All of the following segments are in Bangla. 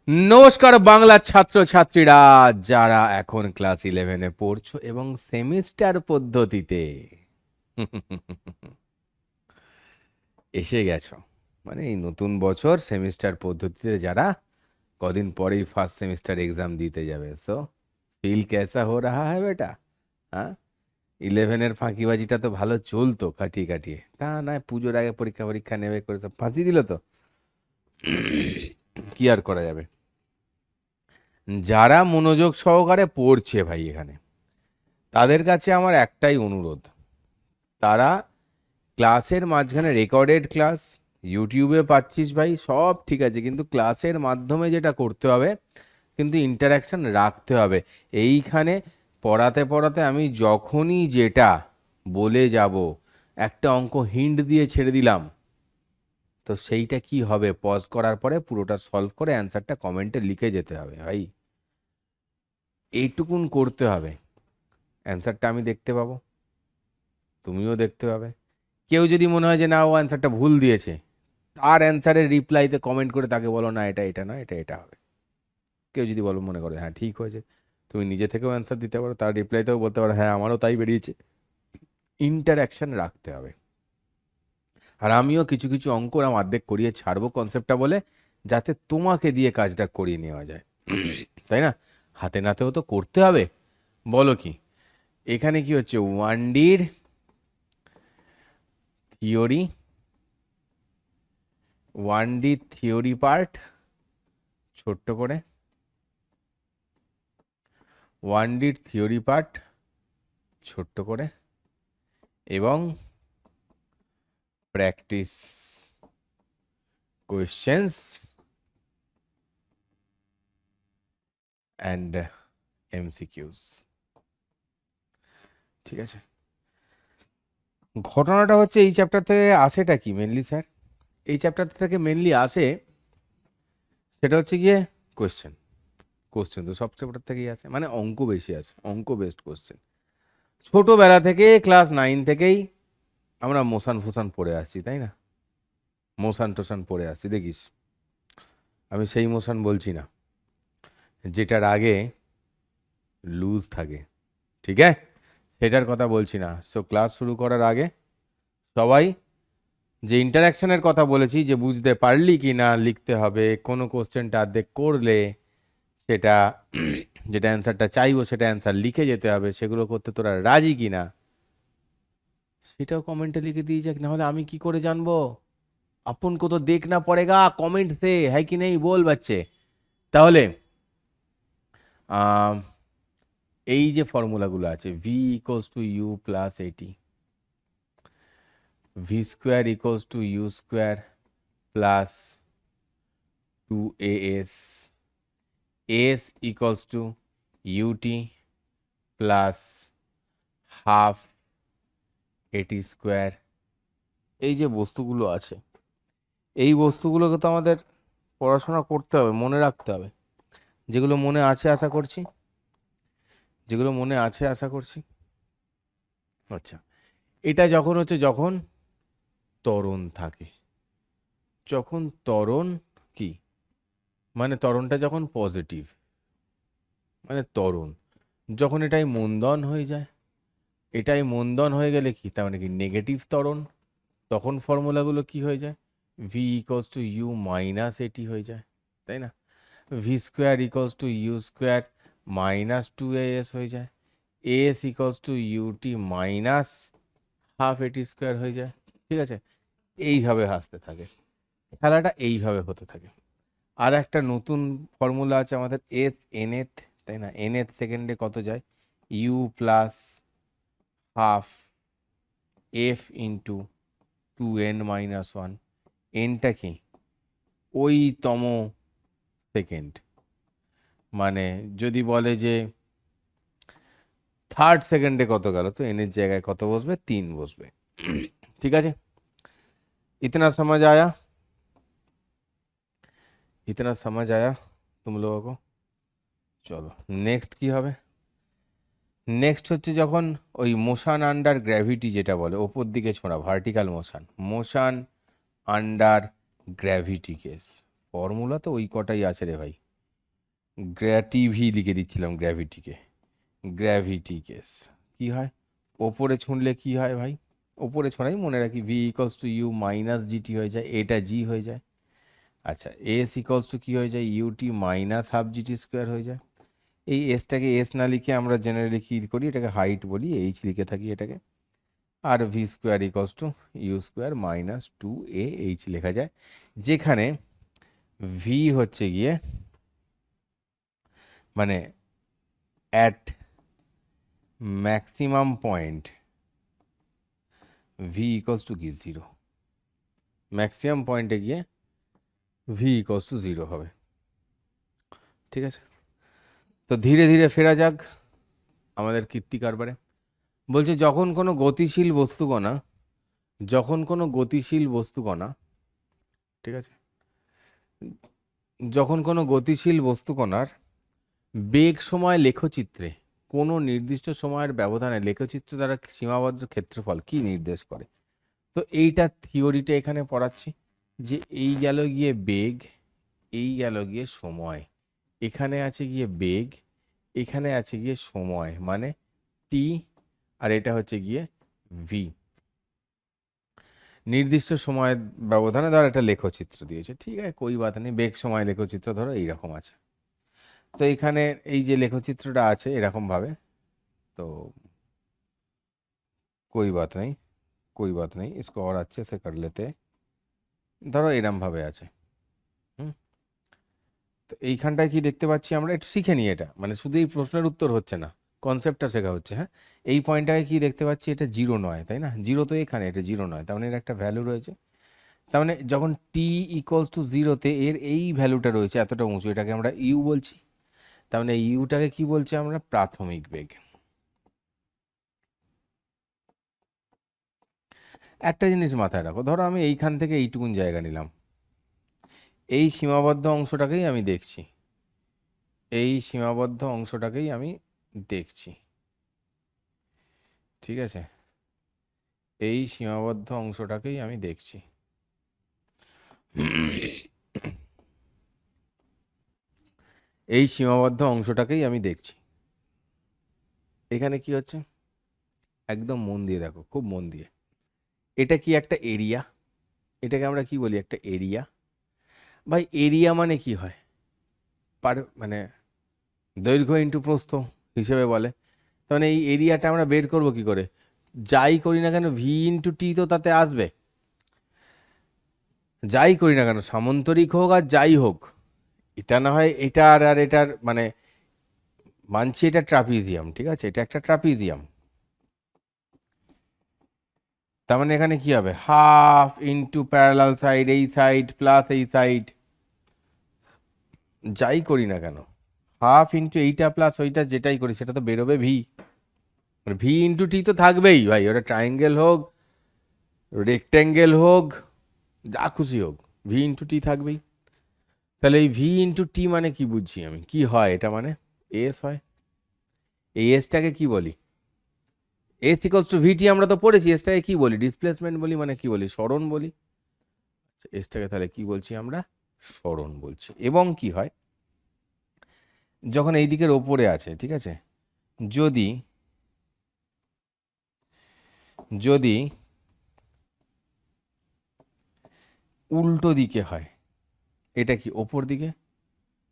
নমস্কার বাংলা ছাত্রছাত্রীরা, যারা এখন ক্লাস 11-এ পড়ছো এবং সেমিস্টার পদ্ধতিতে এসে গেছো। মানে এই নতুন বছর সেমিস্টার পদ্ধতিতে যারা কদিন পরেই ফার্স্ট সেমিস্টার এক্সাম দিতে যাবে, সো ফিল कैसा हो रहा है বেটা? হ্যাঁ, 11-এর ফাঁকিবাজিটা তো ভালো চলতো কাটিয়ে কাটিয়ে, তা না পুজোর আগে পরীক্ষা পরীক্ষা নেবে করে সব ফাঁসি দিল তো। কি আর করা যাবে। যারা মনোযোগ সহকারে পড়ছে ভাই এখানে, তাদের কাছে আমার একটাই অনুরোধ, তারা ক্লাসের মাঝখানে রেকর্ডেড ক্লাস ইউটিউবে পাচ্ছিস ভাই, সব ঠিক আছে, কিন্তু ক্লাসের মাধ্যমে যেটা করতে হবে, কিন্তু ইন্টারাকশন রাখতে হবে। এইখানে পড়াতে পড়াতে আমি যখনই যেটা বলে যাব, একটা অঙ্ক হিন্ট দিয়ে ছেড়ে দিলাম, তো সেইটা কি হবে, পজ করার পরে পুরোটা সলভ করে অ্যান্সারটা কমেন্টে লিখে যেতে হবে ভাই। এইটুকুন করতে হবে, অ্যান্সারটা আমি দেখতে পাবো, তুমিও দেখতে পাবে। কেউ যদি মনে হয় যে না ও অ্যান্সারটা ভুল দিয়েছে, তার অ্যান্সারের রিপ্লাইতে কমেন্ট করে তাকে বলো না এটা এটা নয়, এটা এটা হবে। কেউ যদি বলো মনে করে হ্যাঁ ঠিক হয়েছে, তুমি নিজে থেকেও অ্যান্সার দিতে পারো, তার রিপ্লাইতেও বলতে পারো হ্যাঁ আমারও তাই বেরিয়েছে। ইন্টারঅ্যাকশন রাখতে হবে। আর আমিও কিছু কিছু অঙ্ক আমি অর্ধেক করিয়ে ছাড়বো কনসেপ্টটা বলে, যাতে তোমাকে দিয়ে কাজটা করিয়ে নেওয়া যায়, তাই না? হাতে নাতেও তো করতে হবে। বলো কি, এখানে কি হচ্ছে, 1Dর থিওরি, 1D থিওরি পার্ট ছোট্ট করে, 1Dর থিওরি পার্ট ছোট্ট করে, এবং প্র্যাকটিস কোয়েশ্চেন্স অ্যান্ড এমসিকিউস। ঠিক আছে, ঘটনাটা হচ্ছে এই চ্যাপ্টার থেকে আসেটা কি মেনলি স্যার, এই চ্যাপ্টার থেকে মেনলি আসে সেটা হচ্ছে গিয়ে কোয়েশ্চেন। কোশ্চেন তো সব চ্যাপ্টার থেকেই আছে, মানে অঙ্ক বেশি আছে, অঙ্ক বেসড কোশ্চেন। ছোটবেলা থেকে ক্লাস 9 থেকেই আমরা মোশান ফোশান পড়ে আসছি, তাই না? মোশান টোশান পড়ে আসছি, দেখিস। আমি সেই মোশান বলছি না যেটার আগে লুজ থাকে, ঠিক আছে, সেটার কথা বলছি না। সো ক্লাস শুরু করার আগে সবাই যে ইন্টারাকশনের কথা বলেছি, যে বুঝতে পারলি কি না লিখতে হবে, কোনো কোশ্চেনটা অর্ধেক করলে সেটা যেটা অ্যান্সারটা চাইবো সেটা অ্যান্সার লিখে যেতে হবে, সেগুলো করতে তোরা রাজি কি না সেটাও কমেন্টে লিখে দিয়ে যাক, না হলে আমি কি করে জানবো? আপন কো তো দেখনা পড়েগা, কমেন্ট সে হ্যাঁ কি নেই বল বাচ্চে। তাহলে আহ, এই যে ফর্মুলাগুলো আছে, v equals to u plus a t, v square equals to u square plus 2as, as equals to u t plus half এটি স্কোয়ার। এই যে বস্তুগুলো আছে, এই বস্তুগুলোকে তো আমাদের পড়াশোনা করতে হবে, মনে রাখতে হবে। যেগুলো মনে আছে আশা করছি, যেগুলো মনে আছে আশা করছি। আচ্ছা, এটা যখন হচ্ছে, যখন ত্বরণ থাকে, যখন ত্বরণ কি মানে, ত্বরণটা যখন পজিটিভ মানে ত্বরণ, যখন এটাই মন্দন হয়ে যায়, এটাই মন্দন হয়ে গেলে কি তার মানে কি নেগেটিভ ত্বরণ, তখন ফর্মুলাগুলো কি হয়ে যায়, v equals to u minus at হয়ে যায়, তাই না? V square equals to u square minus 2as হয়ে যায়, as equals to ut minus half এটি স্কোয়ার হয়ে যায়। ঠিক আছে, এইভাবে আসতে থাকে খেলাটা, এইভাবে হতে থাকে। আর একটা নতুন ফর্মুলা আছে আমাদের, এস এনএথ, তাই না? এনএথ সেকেন্ডে কত যায়, u plus half f into 2n-1। এনটা কি, ওই তম সেকেন্ড, মানে যদি বলে যে থার্ড সেকেন্ডে কত গেল, তো এনের জায়গায় কত বসবে, 3 বসবে। ঠিক আছে, इतना समझ आया, इतना समझ आया तुम लोगों को? চলো নেক্সট কি হবে। নেক্সট হচ্ছে যখন ওই মোশন আন্ডার গ্র্যাভিটি, যেটা বলে ওপর দিকে ছোঁড়া, vertical motion, motion under gravity case. Formula তো ওই কটাই আছে রে ভাই, টিভি লিখে দিচ্ছিলাম গ্র্যাভিটিকে, গ্র্যাভিটি কেস কী হয়, ওপরে ছুঁড়লে কি হয় ভাই, ওপরে ছড়াই মনে রাখি v equals to u minus gt হয়ে যায়, এটা জি হয়ে যায়। আচ্ছা এস ইকলস টু কী হয়ে যায়, ut minus half gt square হয়ে যায়। এই এসটাকে এস না লিখে আমরা জেনারেলি কী করি, এটাকে হাইট বলি, এইচ লিখে থাকি এটাকে। আর v square equals to u square minus 2a h লেখা যায়, যেখানে ভি হচ্ছে গিয়ে মানে at maximum point v equals to কি 0, ম্যাক্সিমাম পয়েন্টে গিয়ে ভি ইকলস টু 0 হবে। ঠিক আছে, তো ধীরে ধীরে ফেরা যাক আমাদের কীর্তি কারবারে। বলছে যখন কোনো গতিশীল বস্তুকণা, যখন কোনো গতিশীল বস্তুকণা, ঠিক আছে, যখন কোনো গতিশীল বস্তুকণার বেগ সময় লেখচিত্রে কোনো নির্দিষ্ট সময়ের ব্যবধানে লেখচিত্র দ্বারা সীমাবদ্ধ ক্ষেত্রফল কি নির্দেশ করে। তো এইটা থিওরিটা এখানে পড়াচ্ছি, যে এই গেল গিয়ে বেগ, এই গেল গিয়ে সময়, এখানে আছে গিয়ে বেগ, এখানে আছে গিয়ে সময় মানে টি, আর এটা হচ্ছে গিয়ে ভি। নির্দিষ্ট সময়ের ব্যবধানে ধরো একটা লেখচিত্র দিয়েছে, ঠিক আছে, কই বাত নেই, বেগ সময় লেখচিত্র ধরো এইরকম আছে। তো এখানে এই যে লেখচিত্রটা আছে এরকমভাবে, তো कोई बात नहीं, कोई बात नहीं, इसको और अच्छे से कर लेते हैं। ধরো এরমভাবে আছে। হুম, তো এইখানটায় কি দেখতে পাচ্ছি আমরা, একটু শিখে নিই এটা, মানে শুধু এই প্রশ্নের উত্তর হচ্ছে না, কনসেপ্টটা শেখা হচ্ছে। হ্যাঁ, এই পয়েন্টটাকে কি দেখতে পাচ্ছি, এটা জিরো নয়, তাই না, জিরো তো এখানে, এটা জিরো নয়, তার মানে এর একটা ভ্যালু রয়েছে। তার মানে যখন টি ইকুয়ালস টু জিরোতে এর এই ভ্যালুটা রয়েছে এতটা উঁচু, এটাকে আমরা ইউ বলছি। তার মানে ইউটাকে কি বলছি আমরা, প্রাথমিক বেগ। একটা জিনিস মাথায় রাখো, ধরো আমি এইখান থেকে এইটুকুন জায়গা নিলাম, এই সীমাবদ্ধ অংশটাকেই আমি দেখছি, এই সীমাবদ্ধ অংশটাকেই আমি দেখছি, ঠিক আছে, এই সীমাবদ্ধ অংশটাকেই আমি দেখছি। এই সীমাবদ্ধ অংশটাকেই আমি দেখছি। এখানে কি হচ্ছে, একদম মন দিয়ে দেখো, খুব মন দিয়ে, এটা কি একটা এরিয়া, এটাকে আমরা কি বলি, একটা এরিয়া। ভাই এরিয়া মানে কি হয়, মানে দৈর্ঘ্য ইন্টু প্রস্থ হিসেবে বলে। তার মানে এই এরিয়াটা আমরা বের করবো কি করে, যাই করি না কেন ভি ইন্টু টি তো তাতে আসবে, যাই করি না কেন সামান্তরিক হোক আর যাই হোক, এটা না হয় এটার আর এটার মানে মানছি এটা ট্রাপিজিয়াম, ঠিক আছে, এটা একটা ট্রাপিজিয়াম। তার মানে এখানে কি হবে, হাফ ইন্টু প্যারালাল সাইড, এই সাইড প্লাস এই সাইড, যাই করি না কেন হাফ ইন্টু এইটা প্লাস ওইটা, যেটাই করি সেটা তো বেরোবে ভি, ভি ইন্টু টি তো থাকবেই ভাই, ওটা ট্রায়াঙ্গেল হোক রেক্ট্যাঙ্গেল হোক যা খুশি হোক, ভি ইন্টু টি থাকবেই। তাহলে এই ভি ইন্টু টি মানে কি বুঝছি আমি, কি হয় এটা, মানে এস হয়। এই এসটাকে কি বলি, এস ইকলস টু ভিটি, আমরা তো পড়েছি, এসটাকে কি বলি, ডিসপ্লেসমেন্ট বলি, মানে কি বলি, সরণ বলি। এসটাকে তাহলে কি বলছি আমরা, সরণ বলছি। এবং কি হয় যখন এই দিকের ওপরে আছে, ঠিক আছে, যদি যদি উল্টো দিকে হয়, এটা কি ওপর দিকে,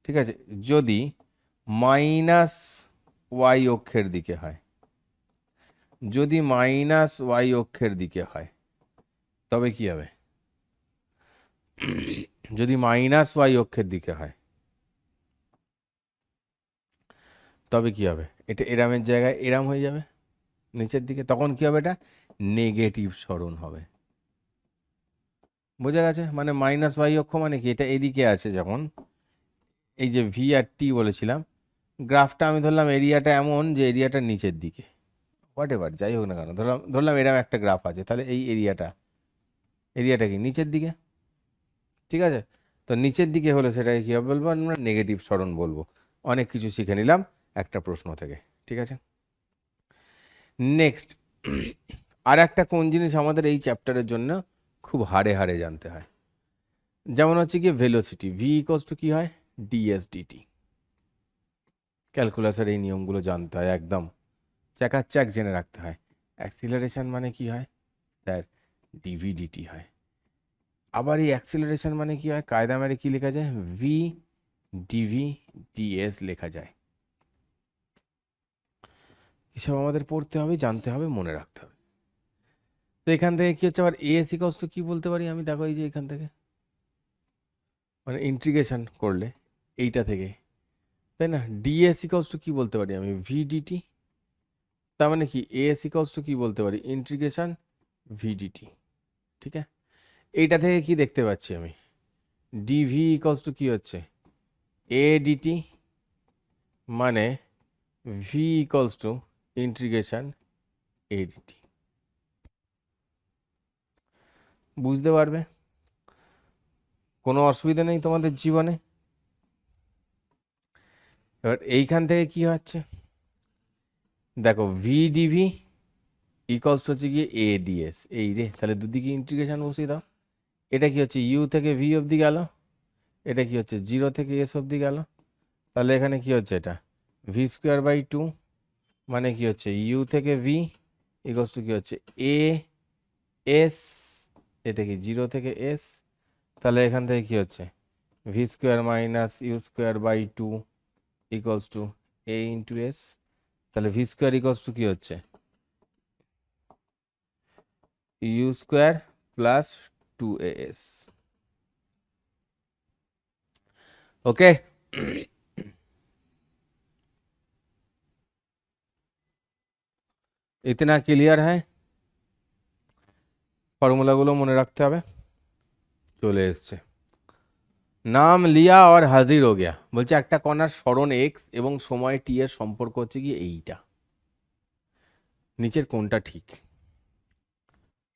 ঠিক আছে, যদি মাইনাস ওয়াই অক্ষের দিকে হয়, যদি মাইনাস ওয়াই অক্ষের দিকে হয় তবে কি হবে, যদি মাইনাস ওয়াই অক্ষের দিকে হয় তবে কি হবে, এটা এরামের জায়গায় এরাম হয়ে যাবে নিচের দিকে, তখন কি হবে, এটা নেগেটিভ সরণ হবে। বোঝা গেছে, মানে মাইনাস ওয়াই অক্ষ মানে কি, এটা এদিকে আছে যখন, এই যে ভি আর টি বলেছিলাম, গ্রাফটা আমি ধরলাম এরিয়াটা এমন যে এরিয়াটা নিচের দিকে, হোয়াট এভার যাই হোক না কেন, ধরলাম এরকম একটা গ্রাফ আছে, তাহলে এই এরিয়াটা কি নিচের দিকে, ঠিক আছে, তো নিচের দিকে হলে সেটাকে কী হবে বলবো, আমরা নেগেটিভ সরণ বলবো। অনেক কিছু শিখে নিলাম একটা প্রশ্ন থেকে, ঠিক আছে। নেক্সট আর একটা কোন জিনিস আমাদের এই চ্যাপ্টারের জন্য খুব হাড়ে হাড়ে জানতে হয়, যেমন হচ্ছে কি ভেলোসিটি, ভি ইকোয়ালস টু কী হয়, ডিএস ডিটি। ক্যালকুলাসের এই নিয়মগুলো জানতে হয়, একদম চ্যাকাচ্যাক জেনে রাখতে হয়। অ্যাক্সিলারেশন মানে কি হয় স্যার? ডিভিডিটি হয়। আবার এই অ্যাক্সিলারেশন মানে কি হয়? কায়দা মেরে কি লেখা যায়? ভি ডিভি ডিএস লেখা যায়। এসব আমাদের পড়তে হবে, জানতে হবে, মনে রাখতে হবে। তো এখান থেকে কি হচ্ছে আবার এস ইকলস টু কি বলতে পারি আমি? দেখো এই যে এখান থেকে মানে ইন্টিগ্রেশন করলে এইটা থেকে, তাই না? ডিএস ইকলস টু কি বলতে পারি আমি? ভিডিটি। তার মানে কি এস ইকলস টু কি বলতে পারি? Integration VDT. ঠিক আছে, এইটা থেকে কি দেখতে পাচ্ছি আমি? ডিভি ইকলস টু কি হচ্ছে? এ ডিটি, মানে v equals to integration a dt. বুঝতে পারবে? কোনো অসুবিধা নেই তোমাদের জীবনে? এবার এইখান থেকে কি হচ্ছে দেখো, ভি ডিভি ইকলস টু হচ্ছে গিয়ে এ ডিএস। এই রে, তাহলে দুদিকে ইন্টিগ্রেশন বসিয়ে দাও। এটা কি হচ্ছে? ইউ থেকে ভি অবধি গেল। এটা কি হচ্ছে? 0 থেকে এস অবধি গেল। তাহলে এখানে কি হচ্ছে? এটা ভি স্কোয়ার বাই 2, মানে কি হচ্ছে? ইউ থেকে ভি ইকলস টু কি হচ্ছে? A S. এটা কি 0 থেকে এস? তাহলে এখান থেকে কি হচ্ছে? V square minus u square by 2 equals to a into s. তাহলে ভি স্কোয়ার ইকলস টু কি হচ্ছে? You square plus 2as। ওকে, इतना क्लियर है? ফর্মুলাগুলো মনে রাখতে হবে। চলে এসছে, নাম লিয়া আর হাজির হো গিয়া। বলছে একটা কণার সরণ এক্স এবং সময় টি এর সম্পর্ক হচ্ছে কি এইটা। নিচের কোনটা ঠিক?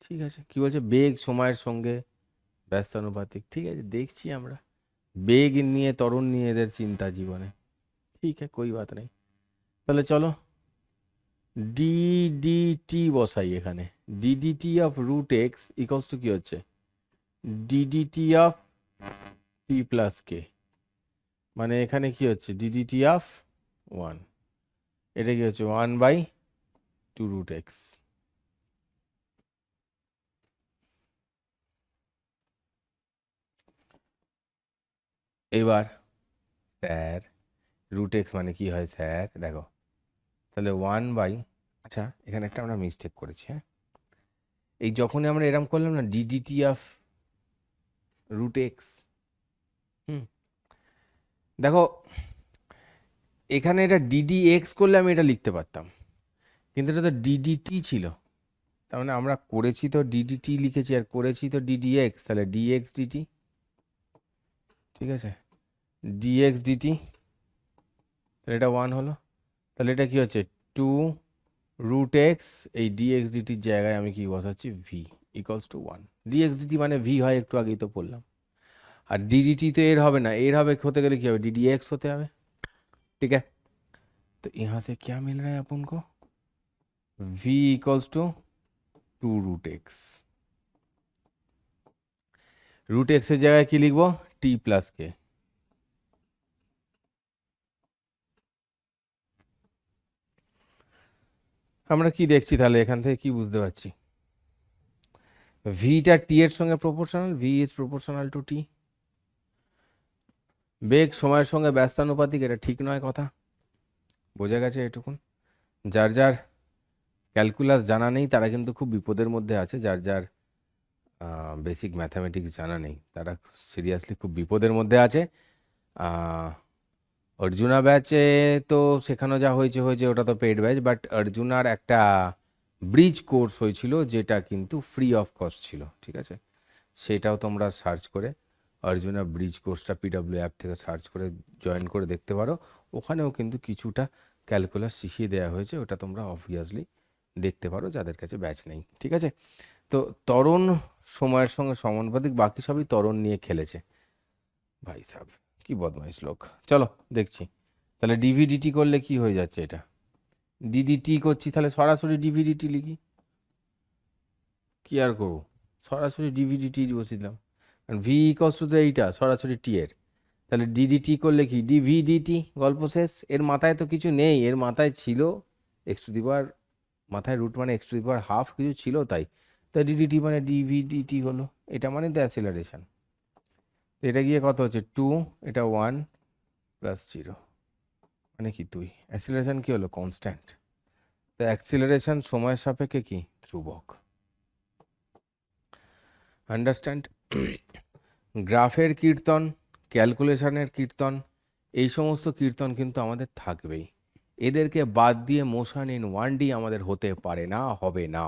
ঠিক আছে, কি বলছে? বেগ সময়ের সঙ্গে ব্যস্তানুপাতিক। ঠিক আছে, দেখছি আমরা বেগ নিয়ে, ত্বরণ নিয়ে এদের চিন্তা জীবনে। ঠিক আছে, কোই বাত নেই। তাহলে চলো ডিডিটি বসাই এখানে। D dt of root x equals to কি হচ্ছে? D dt of t plus k. মানে এখানে কি হচ্ছে? D dt of 1। এটা কি হচ্ছে? 1/2 রুট এক্স। এবার স্যার রুট এক্স মানে কি হয় স্যার? দেখো তাহলে 1/, আচ্ছা এখানে একটা আমরা মিস্টেক করেছি। হ্যাঁ, এই যখনই আমরা এরম করলাম না ডিডিটি অফ রুট এক্স, দেখো এখানে এটা ডিডি এক্স করলে আমি এটা লিখতে পারতাম, কিন্তু এটা তো ডিডিটি ছিল। তার মানে আমরা করেছি তো ডিডিটি লিখেছি, আর করেছি তো ডিডি এক্স। তাহলে ডিএক্স ডিটি, ঠিক আছে, ডিএক্স ডিটি। তাহলে এটা 1 হলো। তাহলে এটা কি হচ্ছে? 2 রুট এক্স। এই ডিএক্স ডিটির জায়গায় আমি কি বসাচ্ছি? V equals to 1। Dx dt মানে ভি হয়, একটু আগেই তো বললাম। আর ডিডিটি তো এর হবে না, এর হবে হতে গেলে কি হবে? ডিডি एक्स होते হবে। ठीक है, तो यहाँ से क्या मिल रहा है अपन को? v equals to 2 root x. Root x এর জায়গায় কি লিখবো? T plus k. আমরা কি দেখছি তাহলে এখান থেকে কি বুঝতে পারছি? ভিটা টি এর সঙ্গে proportional, v is proportional to t. বেগ সময়ের সঙ্গে ব্যস্তানুপাতিক, এটা ঠিক নয় কথা। বোঝা গেছে এটুকুন? যার যার ক্যালকুলাস জানা নেই তারা কিন্তু খুব বিপদের মধ্যে আছে। যার যার বেসিক ম্যাথামেটিক্স জানা নেই তারা সিরিয়াসলি খুব বিপদের মধ্যে আছে। অর্জুনা ব্যাচে তো শেখানো যা হয়েছে হয়েছে, ওটা তো পেড ব্যাচ। বাট অর্জুনার একটা ব্রিজ কোর্স হয়েছিল যেটা কিন্তু ফ্রি অফ কস্ট ছিল, ঠিক আছে? সেটাও তোমরা সার্চ করে অর্জুনা ব্রিজ কোর্সটা পিডব্লিউ অ্যাপ থেকে সার্চ করে জয়েন করে দেখতে পারো। ওখানেও কিন্তু কিছুটা ক্যালকুলাস শিখিয়ে দেওয়া হয়েছে, ওটা তোমরা অবভিয়াসলি দেখতে পারো যাদের কাছে ব্যাচ নেই, ঠিক আছে? তো ত্বরণ সময়ের সঙ্গে সমানুপাতিক, বাকি সবই ত্বরণ নিয়ে খেলেছে। ভাই সাহেব কি বদমাইশ লোক। চলো দেখছি তাহলে ডিভিডিটি করলে কি হয়ে যাচ্ছে? এটা ডিডিটি করছি, তাহলে সরাসরি ডিভিডিটি লিখি। কি আর করবো, সরাসরি ডিভিডিটি বসিলাম। ভি ইকলস টু এইটা সরাসরি টি এর, তাহলে ডিডিটি করলে কি ডিভিডিটি, গল্প শেষ। এর মাথায় তো কিছু নেই, এর মাথায় ছিল এক্স টু দি পাওয়ার, মাথায় রুট মানে x to the power half কিছু ছিল, তাই তাই ডিডিটি মানে ডিভিডিটি হলো, এটা মানে তো অ্যাসিলারেশন। এটা গিয়ে কত হচ্ছে 2, এটা 1 প্লাস 0 মানে কি 2। অ্যাসিলারেশন কি হলো কনস্ট্যান্ট, তো অ্যাক্সিলারেশন সময়ের সাপেক্ষে কি ধ্রুবক। আন্ডারস্ট্যান্ড? গ্রাফের কীর্তন, ক্যালকুলেশনের কীর্তন, এই সমস্ত কীর্তন কিন্তু আমাদের থাকবেই। এদেরকে বাদ দিয়ে মোশন ইন 1D আমাদের হতে পারে না, হবে না।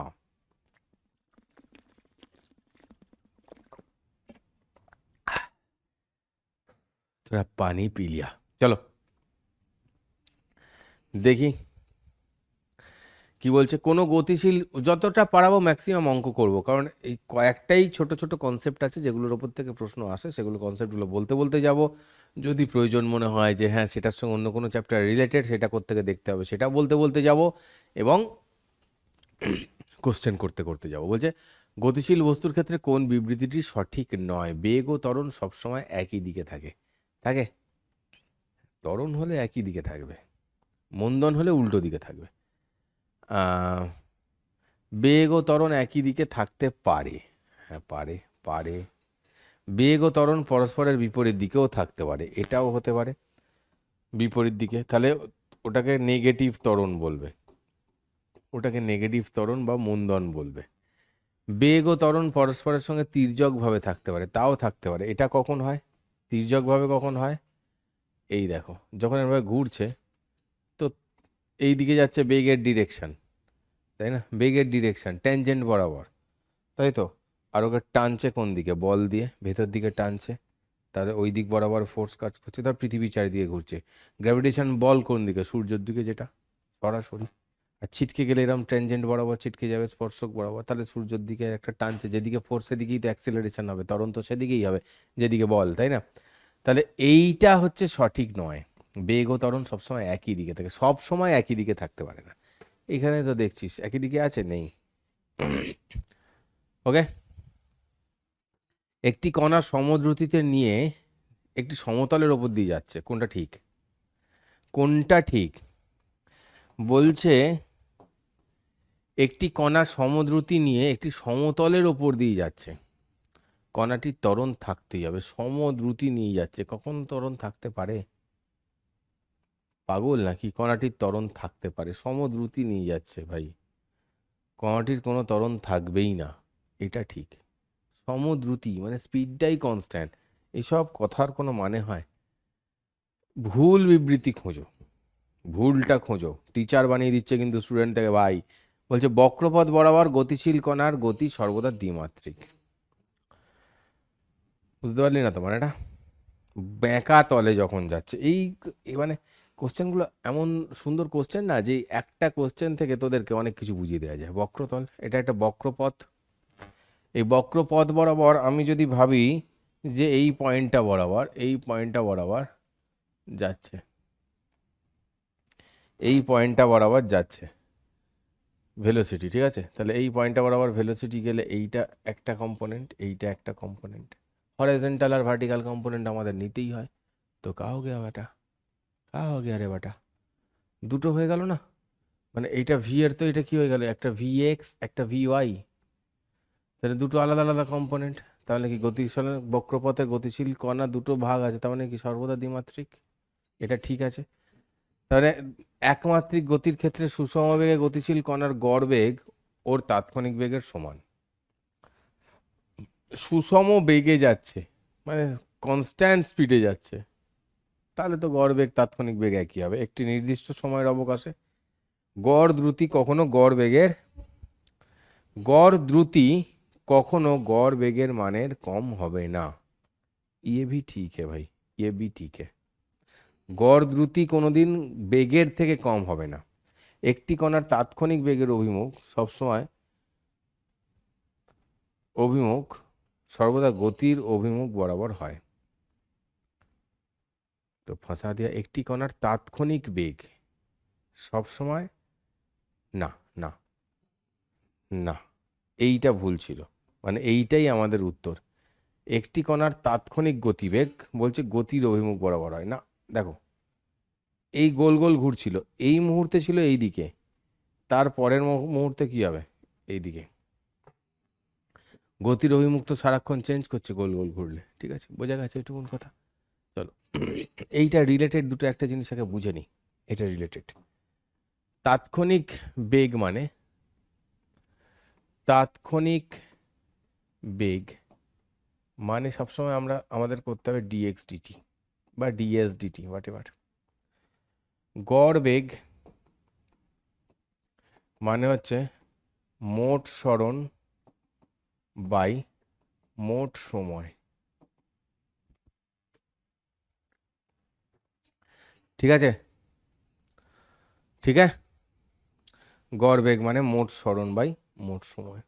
তোরা পানি পি লিয়া। চলো দেখি কি বলছে। কোনো গতিশীল, যতটা পারাবো ম্যাক্সিমাম অঙ্ক করব, কারণ এই কয়েকটাই ছোট ছোট কনসেপ্ট আছে যেগুলোর ওপর থেকে প্রশ্ন আসে, সেগুলো কনসেপ্টগুলো বলতে বলতে যাব। যদি প্রয়োজন মনে হয় যে হ্যাঁ সেটার সঙ্গে অন্য কোনো চ্যাপ্টার রিলেটেড, সেটা কোত্থেকে দেখতে হবে সেটা বলতে বলতে যাব, এবং কোশ্চেন করতে করতে যাব। বলছে গতিশীল বস্তুর ক্ষেত্রে কোন বিবৃতিটি সঠিক নয়? বেগ ও ত্বরণ সবসময় একই দিকে থাকে। থাকে? ত্বরণ হলে একই দিকে থাকবে, মন্দন হলে উল্টো দিকে থাকবে। বেগ ও ত্বরণ একই দিকে থাকতে পারে, হ্যাঁ পারে পারে। বেগ ও ত্বরণ পরস্পরের বিপরীত দিকেও থাকতে পারে, এটাও হতে পারে বিপরীত দিকে, তাহলে ওটাকে নেগেটিভ ত্বরণ বলবে, ওটাকে নেগেটিভ ত্বরণ বা মন্দন বলবে। বেগ ও ত্বরণ পরস্পরের সঙ্গে তির্যকভাবে থাকতে পারে, তাও থাকতে পারে। এটা কখন হয়? তির্যকভাবে কখন হয়? এই দেখো, যখন এভাবে ঘুরছে তো এই দিকে যাচ্ছে বেগের ডিরেকশন, তাই না? বেগের ডিরেকশন ট্যানজেন্ট বরাবর, তাই তো। আর ওকে টানছে কোন দিকে? বল দিয়ে ভেতর দিকে টানছে, তাহলে ওই দিক বরাবর ফোর্স কাজ করছে, ধর পৃথিবী চারিদিকে ঘুরছে। গ্র্যাভিটেশন বল কোন দিকে? সূর্যের দিকে, যেটা সরাসরি। আর ছিটকে গেলে এরকম ট্যানজেন্ট বরাবর ছিটকে যাবে, স্পর্শক বরাবর, তাহলে সূর্যের দিকে একটা টানছে, যেদিকে ফোর্স সেদিকেই তো অ্যাক্সিলারেশন হবে, ত্বরণ তো সেদিকেই হবে যেদিকে বল, তাই না? তাহলে এইটা হচ্ছে সঠিক নয়। বেগ ও ত্বরণ সবসময় একই দিকে থাকে, সবসময় একই দিকে থাকতে পারে না। এখানে তো দেখছিস একই দিকে আছে, নেই। ওকে, একটি কণা সমদ্রুতিতে নিয়ে একটি সমতলের ওপর দিয়ে যাচ্ছে, কোনটা ঠিক? কোনটা ঠিক? বলছে একটি কণা সমদ্রুতি নিয়ে একটি সমতলের ওপর দিয়ে যাচ্ছে, কণাটির ত্বরণ থাকতেই হবে। সমদ্রুতি নিয়ে যাচ্ছে, কখন ত্বরণ থাকতে পারে? পাগল নাকি? কণাটির ত্বরণ থাকতে পারে, সমদ্রুতি নিয়ে যাচ্ছে ভাই, কণাটির কোনো ত্বরণ থাকবেই না, এটা ঠিক। সমদ্রুতি মানে স্পিডটাই কনস্ট্যান্ট, এসব কথার কোনো মানে হয়? ভুল বিবৃতি খোঁজো, ভুলটা খোঁজো। টিচার বানিয়ে দিচ্ছে কিন্তু স্টুডেন্ট থেকে, ভাই বলছে বক্রপথ বরাবর গতিশীল কণার গতি সর্বদা দ্বিমাত্রিক। বুঝতে পারলি না তোমার? এটা বেঁকা তলে যখন যাচ্ছে, মানে কোশ্চেনগুলো এমন সুন্দর কোশ্চেন না, যে একটা কোশ্চেন থেকে তোদেরকে অনেক কিছু বুঝিয়ে দেওয়া যায়। বক্রতল, এটা একটা বক্রপথ। এই বক্রপথ বরাবর আমি যদি ভাবি যে এই পয়েন্টটা বরাবর, এই পয়েন্টটা বরাবর যাচ্ছে, এই পয়েন্টটা বরাবর যাচ্ছে ভেলোসিটি, ঠিক আছে? তাহলে এই পয়েন্টটা বরাবর ভেলোসিটি গেলে এইটা একটা কম্পোনেন্ট, এইটা একটা কম্পোনেন্ট, হরাইজন্টাল আর ভার্টিক্যাল কম্পোনেন্ট আমাদের নিতেই হয়। তো কা হো গেয়া বেটা, কা হো গেয়া রে বেটা, দুটো হয়ে গেল না? মানে এইটা ভি এর, তো এটা কি হয়ে গেল? একটা ভি এক্স, একটা ভি ওয়াই, তাহলে দুটো আলাদা আলাদা কম্পোনেন্ট। তাহলে কি গতিশীল বক্রপথের গতিশীল কণা দুটো ভাগ আছে, তার মানে কি সর্বদা দ্বিমাত্রিক, এটা ঠিক আছে। তাহলে একমাত্রিক গতির ক্ষেত্রে সুষম বেগে গতিশীল কণার গড় বেগ ওর তাৎক্ষণিক বেগের সমান। সুষম বেগে যাচ্ছে মানে কনস্ট্যান্ট স্পিডে যাচ্ছে, তাহলে তো গড় বেগ তাৎক্ষণিক বেগ একই হবে একটি নির্দিষ্ট সময়ের অবকাশে। গড় দ্রুতি কখনো গড় বেগের, গড় দ্রুতি কখনো গড় বেগের মানের কম হবে না। ইয়ে ভি ঠিক है ভাই, ইয়ে ভি ঠিক है। গড় দ্রুতি কোনোদিন বেগের থেকে কম হবে না। একটি কণার তাৎক্ষণিক বেগের অভিমুখ সবসময়, অভিমুখ সর্বদা গতির অভিমুখ বরাবর হয়। তো ফাঁসা দিয়া, একটি কণার তাৎক্ষণিক বেগ সবসময়, না না না, এইটা ভুল ছিল, মানে এইটাই আমাদের উত্তর। একটি কণার তাৎক্ষণিক গতিবেগ বলছে গতির অভিমুখ বরাবর হয় না। দেখো এই গোল গোল ঘুরছিল, এই মুহূর্তে ছিল এই দিকে, তার পরের মুহূর্তে কি হবে এই দিকে। গতির অভিমুখ তো সারাক্ষণ চেঞ্জ করছে গোল গোল ঘুরলে। ঠিক আছে, বোঝা গেছে এটুকুন কথা। চলো এইটা রিলেটেড দুটো একটা জিনিস আগে বুঝে নিই। এটা রিলেটেড তাৎক্ষণিক বেগ মানে, তাৎক্ষণিক বেগ মানে সবসময় আমরা আমাদের করতে হবে ডিএক্স ডিটি বা ডিএস ডিটি হোয়াট এভার। গড় বেগ মানে হচ্ছে মোট সরণ বাই মোট সময়। ঠিক আছে, ঠিক আছে, गौर वेग माने मोट सरण बाई मोट समय।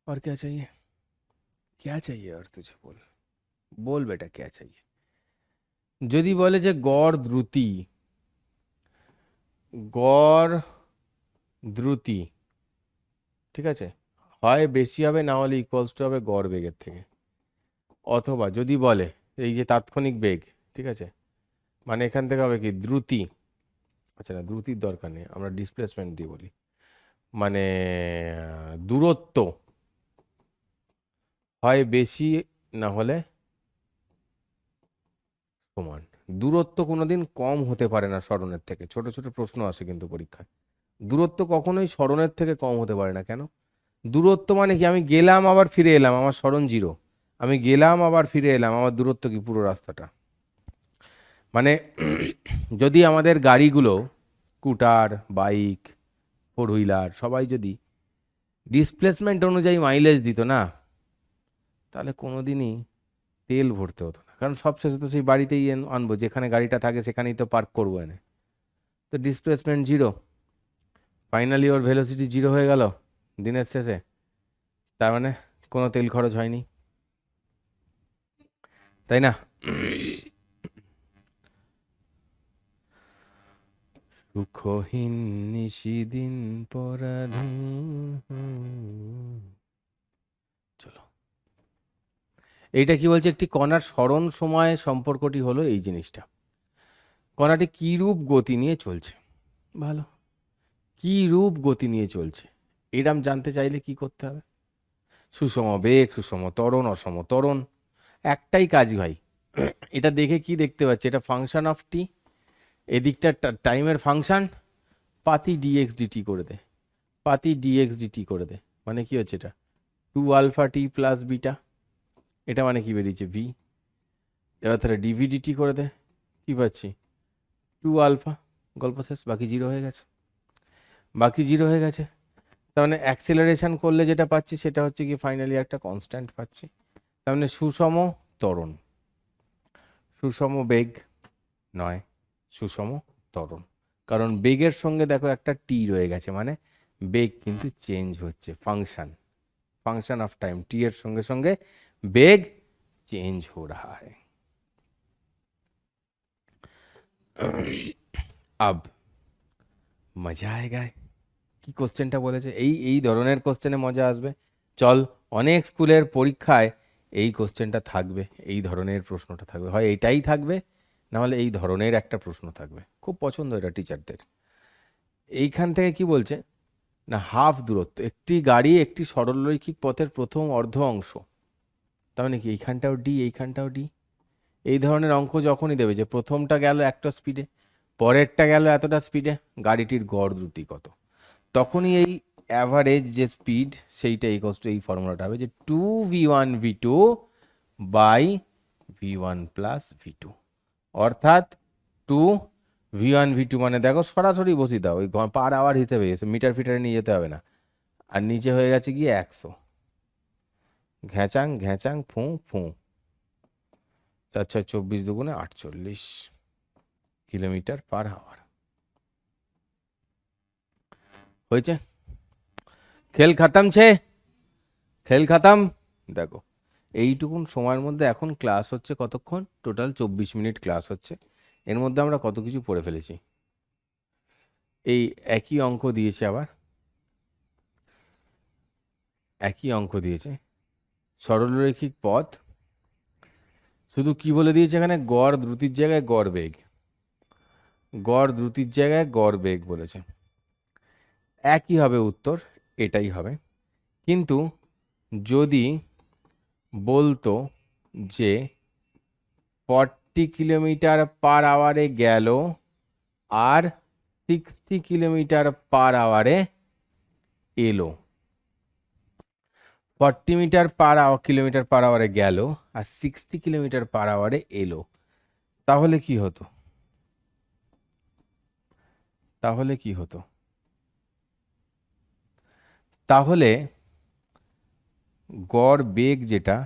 और क्या चाहिए, क्या चाहिए और तुझे बोल बोल बेटा क्या चाहिए। यदि बोले जे गौर द्रुति, गौर দ্রুতি ঠিক আছে হয় বেশি হবে না হলে ইকুয়ালস টু হবে গড় বেগের থেকে। অথবা যদি বলে এই যে তাৎক্ষণিক বেগ, ঠিক আছে, মানে এখান থেকে হবে কি দ্রুতি, আচ্ছা না দ্রুতির দরকার নেই, আমরা ডিসপ্লেসমেন্ট দিয়ে বলি, মানে দূরত্ব হয় বেশি না হলে সমান। দূরত্ব কোনোদিন কম হতে পারে না সরণের থেকে। ছোট ছোট প্রশ্ন আসে কিন্তু পরীক্ষায়, দূরত্ব কখনোই সরণের থেকে কম হতে পারে না। কেন? দূরত্ব মানে কি আমি গেলাম আবার ফিরে এলাম, আমার সরণ জিরো, আমি গেলাম আবার ফিরে এলাম, আমার দূরত্ব কি পুরো রাস্তাটা। মানে যদি আমাদের গাড়িগুলো স্কুটার বাইক ফোর হুইলার সবাই যদি ডিসপ্লেসমেন্ট অনুযায়ী মাইলেজ দিত না, তাহলে কোনোদিনই তেল ভরতে হতো না। কারণ সবশেষে তো সেই বাড়িতেই আনবো, যেখানে গাড়িটা থাকে সেখানেই তো পার্ক করবো এনে। তো ডিসপ্লেসমেন্ট জিরো, ফাইনালি ওর ভেলোসিটি জিরো হয়ে গেল দিনের শেষে, তার মানে কোনো তেল খরচ হয়নি, তাই না? সুখহীন নিশিদিন পরাধীন। চলো এইটা কি বলছে, একটি কণার সরণ সময় সম্পর্কটি হলো এই জিনিসটা, কণাটি কি রূপ গতি নিয়ে চলছে। ভালো, কি রূপ গতি নিয়ে চলছে এরম জানতে চাইলে কি করতে হবে? সুষম বেগ, সুষম ত্বরণ, অসম ত্বরণ, একটাই কাজ ভাই। এটা দেখে কি দেখতে পাচ্ছি, এটা ফাংশন অফ টি, এদিকটা টাইমের ফাংশন, পাতি ডিএক্স ডিটি করে দে, পাতি ডিএক্স ডিটি করে দে, মানে কি হচ্ছে এটা 2 আলফা টি প্লাস বিটা, এটা মানে কি বেরিয়েছে ভি। এবার তাহলে ডিভিডিটি করে দে, কি পাচ্ছি 2 আলফা, গল্প শেষ, বাকি জিরো হয়ে গেছে, বাকি জিরো হয়ে গেছে। তার মানে অ্যাক্সেলারেশন করলে যেটা পাচ্ছি সেটা হচ্ছে কি ফাইনালি একটা কনস্ট্যান্ট পাচ্ছি। তার মানে সুষম ত্বরণ, সুষম বেগ নয়, সুষম ত্বরণ। কারণ বেগের সঙ্গে দেখো একটা টি রয়ে গেছে, মানে বেগ কিন্তু চেঞ্জ হচ্ছে, ফাংশন, ফাংশন অফ টাইম, টি এর সঙ্গে সঙ্গে বেগ চেঞ্জ हो रहा है। अब মজা আয়েগা। কি কোশ্চেনটা বলেছে, এই এই ধরনের কোশ্চেনে মজা আসবে। চল, অনেক স্কুলের পরীক্ষায় এই কোশ্চেনটা থাকবে, এই ধরনের প্রশ্নটা থাকবে, হয় এটাই থাকবে না হলে এই ধরনের একটা প্রশ্ন থাকবে, খুব পছন্দ এটা টিচারদের। এইখান থেকে কি বলছে না, হাফ দূরত্ব, একটি গাড়ি একটি সরলরৈখিক পথের প্রথম অর্ধ অংশ, তার মানে কি এইখানটাও ডি এইখানটাও ডি, এই ধরনের অঙ্ক যখনই দেবে যে প্রথমটা গেল একটা স্পিডে, পরেরটা গেল এতটা স্পিডে, গাড়িটির গড় দ্রুতি কত, তখনই এই অ্যাভারেজ যে স্পিড সেইটা ইকোয়ালস টু এই ফর্মুলাটা হবে যে 2v1v2 by v1 plus v2, অর্থাৎ 2v1v2 মানে দেখো সরাসরি বসিয়ে দাও, ওই পার আওয়ার হিসেবে এসে মিটার ফিটারে নিয়ে যেতে হবে না। আর নিচে হয়ে গেছে গিয়ে 100, ঘ্যাচাং ঘ্যাচাং ফু ফু, 4 4 24 দুগুণে 48 কিলোমিটার পার আওয়ার। হয়েছে, খেল খতম ছে, খেল খতম। দেখো এইটুকুন সময়ের মধ্যে এখন ক্লাস হচ্ছে কতক্ষণ, টোটাল 24 মিনিট ক্লাস হচ্ছে, এর মধ্যে আমরা কত কিছু পড়ে ফেলেছি। এই একই অঙ্ক দিয়েছে, আবার একই অঙ্ক দিয়েছে, সরলরৈখিক পথ, শুধু কি বলে দিয়েছে এখানে, গড় দ্রুতির জায়গায় গড় বেগ, গড় দ্রুতির জায়গায় গড় বেগ বলেছে। একই হবে উত্তর, এটাই হবে। কিন্তু যদি বলতো যে 40 কিলোমিটার পার আওয়ারে গেল আর 60 কিলোমিটার পার আওয়ারে এলো, 40 কিলোমিটার পার আওয়ারে গেল আর 60 কিলোমিটার পার আওয়ারে এলো, তাহলে কি হতো? তাহলে কি হতো? তাহলে গড় বেগ যেটা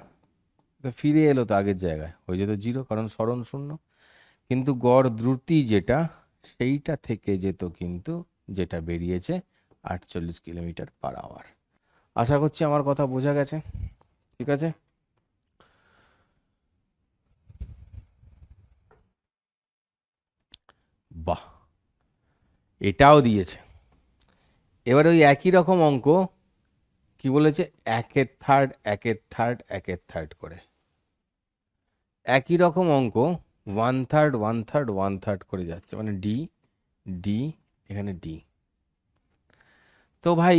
ফিরে এলো তো আগের জায়গায়, হয়ে যেত 0, কারণ সরণ শূন্য। কিন্তু গড় দ্রুতি যেটা, সেইটা থেকে যেত কিন্তু যেটা বেরিয়েছে 48 কিলোমিটার পার আওয়ার। আশা করছি আমার কথা বোঝা গেছে। ঠিক আছে, বাহ, এটাও দিয়েছে। এবার ওই একই রকম অঙ্ক কি বলেছে, একের থার্ড একের থার্ড একের থার্ড করে, একই রকম অঙ্ক 1/3 1/3 1/3 করে যাচ্ছে, মানে ডি ডি, এখানে ডি। তো ভাই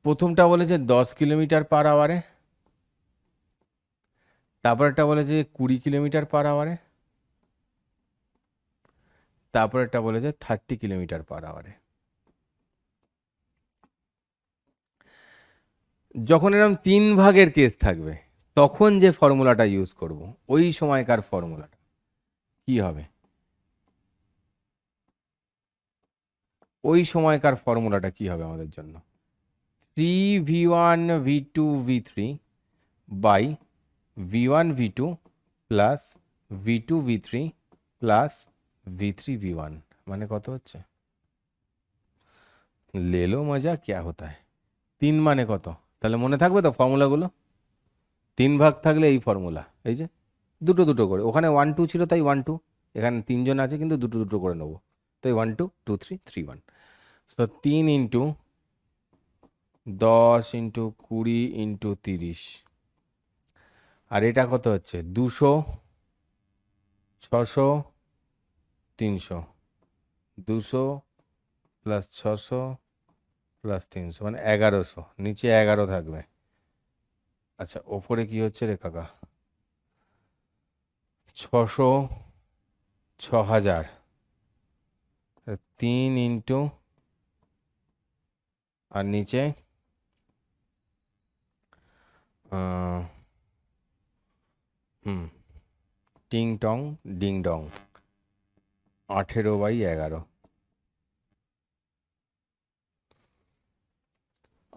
প্রথমটা বলেছে 10 কিলোমিটার পার আওয়ারে, তারপরেরটা বলেছে 20 কিলোমিটার পার আওয়ারে, তারপরেরটা বলেছে 30 কিলোমিটার পার আওয়ারে। যখন এরকম 3 ভাগের কেস থাকবে তখন যে ফর্মুলাটা ইউজ করব, ওই সময়কার ফর্মুলাটা কি হবে? ওই সময়কার ফর্মুলাটা কি হবে আমাদের জন্য? 3v1 v2 v3 by v1 v2 plus v2 v3 plus v3 v1, মানে কত হচ্ছে? ले लो मजा क्या होता है। 3 মানে কত? তাহলে মনে থাকবে তো ফর্মুলাগুলো? 3 ভাগ থাকলে এই ফর্মুলা, এই যে দুটো দুটো করে, ওখানে 1 2 ছিল তাই 1 2, এখানে 3 জন আছে কিন্তু দুটো দুটো করে নেবো, তাই 1 2 2 3 3 1। সো 3 ইন্টু 10 ইন্টু 20 ইন্টু 30, আর এটা কত হচ্ছে? 200, 600, 300, 200 প্লাস 600 প্লাস 300, মানে 1100, নিচে 11 থাকবে। আচ্ছা ওপরে কি হচ্ছে রে কাকা? 600, 6000, 3 ইন্টু, আর নিচে টিং টং ডিং ডং, 18/11,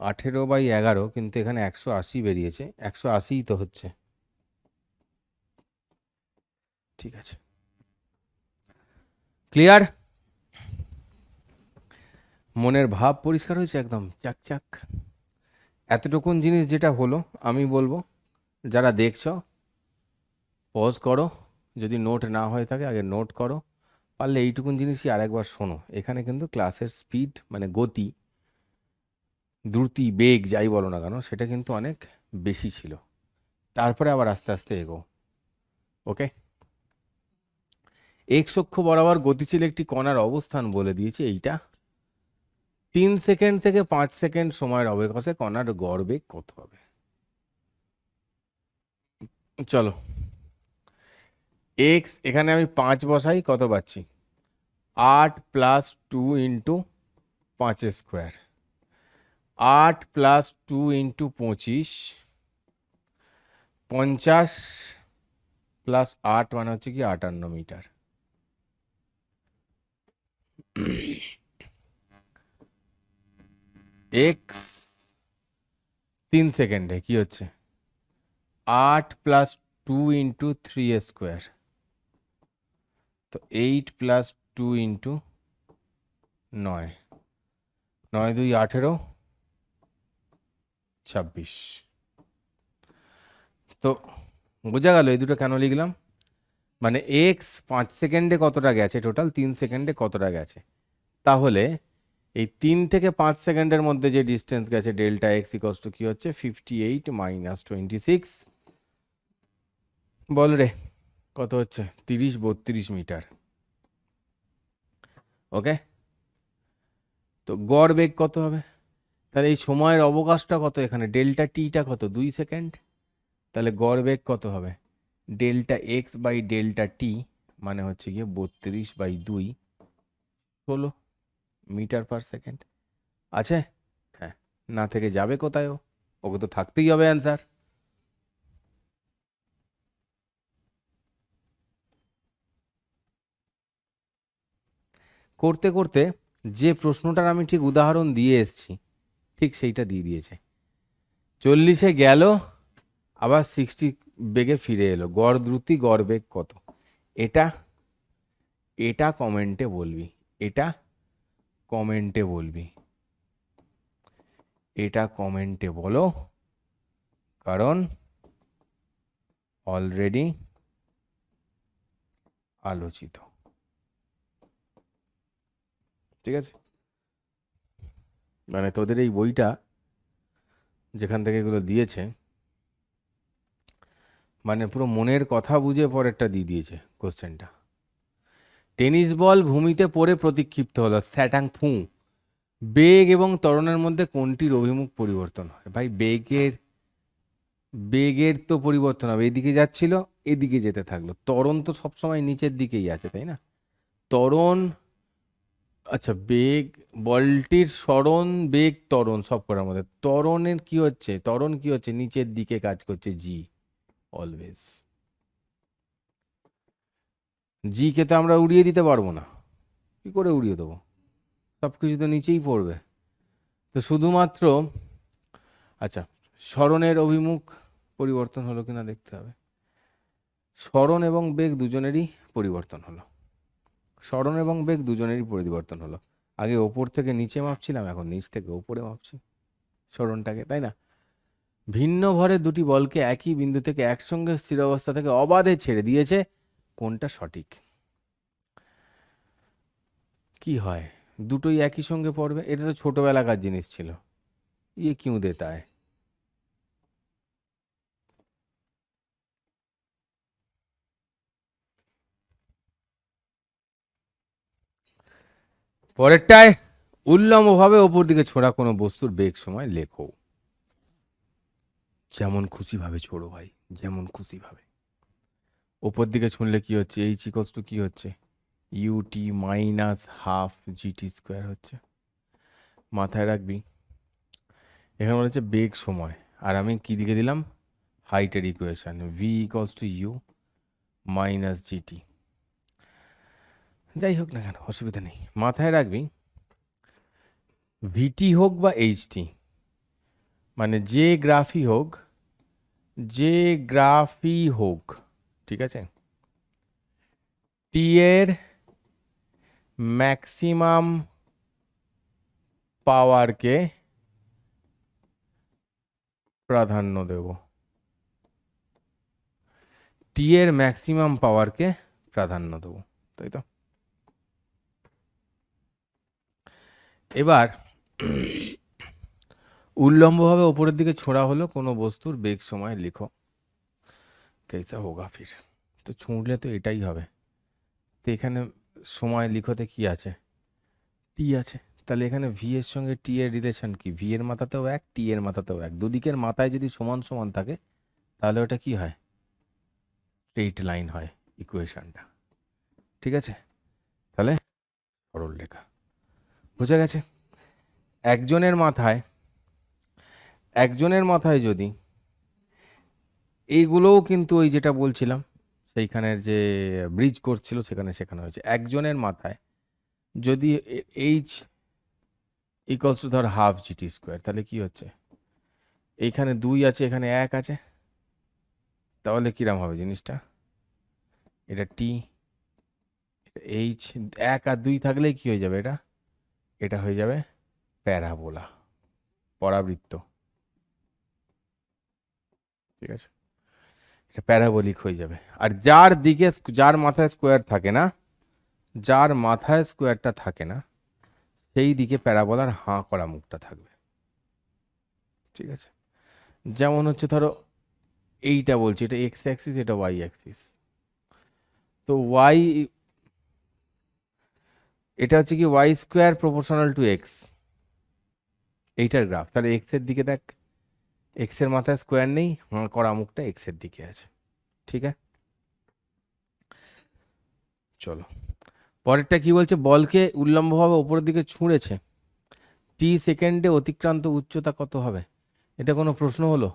18/11, কিন্তু এখানে 180 বেরিয়েছে, 180 তো হচ্ছে। ঠিক আছে, ক্লিয়ার? মনের ভাব পরিষ্কার হয়েছে একদম চাক চাক। এতটুকুন জিনিস যেটা হলো আমি বলবো, যারা দেখছো পজ করো, যদি নোট না হয়ে থাকে আগে নোট করো, পারলে এইটুকুন জিনিসই আরেকবার শোনো। এখানে কিন্তু ক্লাসের স্পিড মানে গতি, দ্রুতি, বেগ যাই বলো না কেন, সেটা কিন্তু অনেক বেশি ছিল। তারপরে আবার আস্তে আস্তে এগো। ওকে, এক্স অক্ষ বরাবর গতিশীল একটি কণার অবস্থান বলে দিয়েছে এইটা। 3 সেকেন্ড থেকে 5 সেকেন্ড সময়ের অবকাশে কণার গড় বেগ কত হবে? চলো, এক্স এখানে আমি 5 বসাই, কত পাচ্ছি? 8 plus 2 into 5 square, 8 plus 2 into 25, 50 plus 8 মানে হচ্ছে কি 58 মিটার। এক্স 3 সেকেন্ডে কি হচ্ছে? 8 প্লাস 2 ইন্টু 3 স্কোয়ার, তো 8 প্লাস 2 ইন্টু 9, 9 2 18, 26। তো বোঝা গেল এই দুটো কেন লিখলাম? মানে এক্স 5 সেকেন্ডে কতটা গেছে, টোটাল 3 সেকেন্ডে কতটা গেছে। তাহলে এই 3 থেকে 5 সেকেন্ডের মধ্যে যে ডিস্টেন্স গেছে ডেল্টা এক্স ইকস টু কি হচ্ছে 58 মাইনাস 26। বল রে কত হচ্ছে 30-32 মিটার। ওকে, তো গড় বেগ কত হবে? তাহলে এই সময়ের অবকাশটা কত এখানে? ডেল্টা টিটা কত? 2 সেকেন্ড। তাহলে গড় বেগ কত হবে? ডেল্টা এক্স বাই ডেল্টা টি মানে হচ্ছে গিয়ে 32/2 16 মিটার পার সেকেন্ড। আছে? হ্যাঁ, না থেকে যাবে কোথায়? ওকে তো থাকতেই হবে অ্যান্সার। করতে করতে যে প্রশ্নটার আমি ঠিক উদাহরণ দিয়ে এসছি ঠিক সেইটা দিয়ে দিয়েছে। 40-এ গেল, আবার 60 বেগে ফিরে এলো। গড় দ্রুতি গড় বেগ কত? এটা এটা কমেন্টে বলবি, এটা কমেন্টে বলবি, এটা কমেন্টে বলো, কারণ অলরেডি আলোচিত। ঠিক আছে, মানে তোদের এই বইটা যেখান থেকে এগুলো দিয়েছে মানে পুরো মনের কথা বুঝে পরেরটা দিয়ে দিয়েছে কোশ্চেনটা। টেনিস বল ভূমিতে পড়ে প্রতিক্ষিপ্ত হলো, স্যাটাং ফু। বেগ এবং ত্বরণের মধ্যে কোনটির অভিমুখ পরিবর্তন হয়? ভাই বেগের তো পরিবর্তন হবে, এদিকে যাচ্ছিল এদিকে যেতে থাকলো। ত্বরণ তো সবসময় নিচের দিকেই আছে, তাই না? ত্বরণ, আচ্ছা বেগ, বলটির সরণ বেগ ত্বরণ সব করার মধ্যে ত্বরণের কি হচ্ছে? ত্বরণ কি হচ্ছে? নিচের দিকে কাজ করছে, জি অলওয়েজ। জি কে তো আমরা উড়িয়ে দিতে পারবো না, কি করে উড়িয়ে দেবো? সব কিছু তো নিচেই পড়বে। তো শুধুমাত্র, আচ্ছা সরণের অভিমুখ পরিবর্তন হলো কিনা দেখতে হবে। সরণ এবং বেগ দুজনেরই পরিবর্তন হলো, সরণ এবং বেগ দুজনেরই পরিবর্তন হলো। আগে ওপর থেকে নিচে মাপছিলাম, এখন নিচ থেকে ওপরে মাপছি সরণটাকে, তাই না? ভিন্ন ভরে দুটি বলকে একই বিন্দু থেকে একসঙ্গে স্থির অবস্থা থেকে অবাধে ছেড়ে দিয়েছে, কোনটা সঠিক? কি হয় দুটোই একই সঙ্গে পড়বে? এটা তো ছোটবেলাকার জিনিস ছিল, ইয়ে কিউ দেতা है। পরেরটায় উল্লম্বভাবে ওপর দিকে ছোড়া কোনো বস্তুর বেগ সময় লেখো। যেমন খুশি ভাবে ছোড়ো ভাই, যেমন খুশি ভাবে। ওপর দিকে ছুঁড়লে কি হচ্ছে? এইচ ইকলস টু কি হচ্ছে? Ut minus half gt square হচ্ছে। মাথায় রাখবি এখানে বলা হচ্ছে বেগ সময়, আর আমি কি দিকে দিলাম? হাইটের equation, v equals to u minus g t. যাই হোক না কেন অসুবিধা নেই, মাথায় রাখবি ভিটি হোক বা এইচটি, মানে যে গ্রাফই হোক, যে গ্রাফই হোক, ঠিক আছে, টি এর ম্যাক্সিমাম পাওয়ারকে প্রাধান্য দেব, টি এর ম্যাক্সিমাম পাওয়ারকে প্রাধান্য দেব, তাই তো? এবার উল্লম্বভাবে ওপরের দিকে ছোড়া হলো কোনো বস্তুর বেগ সময় লিখো, কেসা হোগা ফির? তো ছুঁড়লে তো এটাই হবে। তো এখানে সময় লিখোতে কি আছে? টি আছে। তাহলে এখানে ভি এর সঙ্গে টি এর রিলেশন কি? ভি এর মাথাতেও এক, টি এর মাথাতেও এক, দুদিকের মাথায় যদি সমান সমান থাকে তাহলে ওটা কি হয়? স্ট্রেইট লাইন হয় ইকুয়েশনটা। ঠিক আছে, তাহলে সরল রেখা। বোঝা গেছে? একজনের মাথায়, একজনের মাথায় যদি এইগুলোও কিন্তু ওই যেটা বলছিলাম সেইখানের যে ব্রিজ কোর্স ছিল সেখানে শেখানো হয়েছে, একজনের মাথায় যদি এইচ ইকলস টু ধর হাফ জিটি স্কোয়ার, তাহলে কি হচ্ছে? এইখানে 2 আছে, এখানে 1 আছে, তাহলে কিরাম হবে জিনিসটা? এটা টি, এইচ, 1 আর 2 থাকলেই কি হয়ে যাবে? এটা এটা হয়ে যাবে প্যারাবোলা, পরাবৃত্ত। ঠিক আছে, এটা প্যারাবোলিক হয়ে যাবে। আর যার দিকে, যার মাথায় স্কোয়ার থাকে না, যার মাথায় স্কোয়ারটা থাকে না, সেই দিকে প্যারাবোলার হাঁ করা মুখটা থাকবে। ঠিক আছে, যেমন হচ্ছে ধরো এইটা বলছি, এটা এক্স অ্যাক্সিস, এটা ওয়াই অ্যাক্সিস। তো ওয়াই, এটা হচ্ছে কি y square proportional to x, এইটার গ্রাফ। তাহলে এক্স এর দিকে দেখ, এক্স এর মাথায় স্কোয়ার নেই, হাঁ করা মুখটা এক্স এর দিকে আছে। ঠিক আছে, চলো পরেরটা কি বলছে, বলকে উল্লম্বভাবে ওপরের দিকে ছুঁড়েছে, টি সেকেন্ডে অতিক্রান্ত উচ্চতা কত হবে? এটা কোনো প্রশ্ন হলো?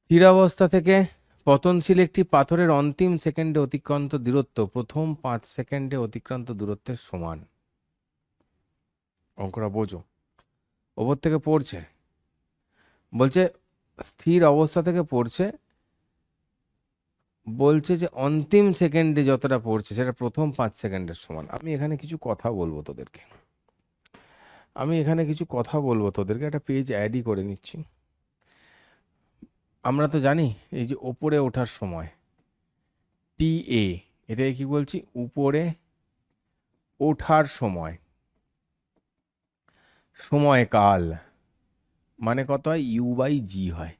স্থিরাবস্থা থেকে পতনশীল একটি পাথরের অন্তিম সেকেন্ডে অতিক্রান্ত দূরত্ব প্রথম 5 সেকেন্ডে অতিক্রান্ত দূরত্বের সমান। অঙ্কটা বোঝো, ওপর থেকে পড়ছে, বলছে স্থির অবস্থা থেকে পড়ছে, বলছে যে অন্তিম সেকেন্ডে যতটা পড়ছে সেটা প্রথম 5 সেকেন্ডের সমান। আমি এখানে কিছু কথা বলবো তোদেরকে, একটা পেজ অ্যাডই করে নিচ্ছি। আমরা তো জানি এই যে ওপরে ওঠার সময় টি এ, এটাকে কি বলছি, উপরে ওঠার সময়, সময়কাল মানে কত হয়, ইউ বাই জি হয়।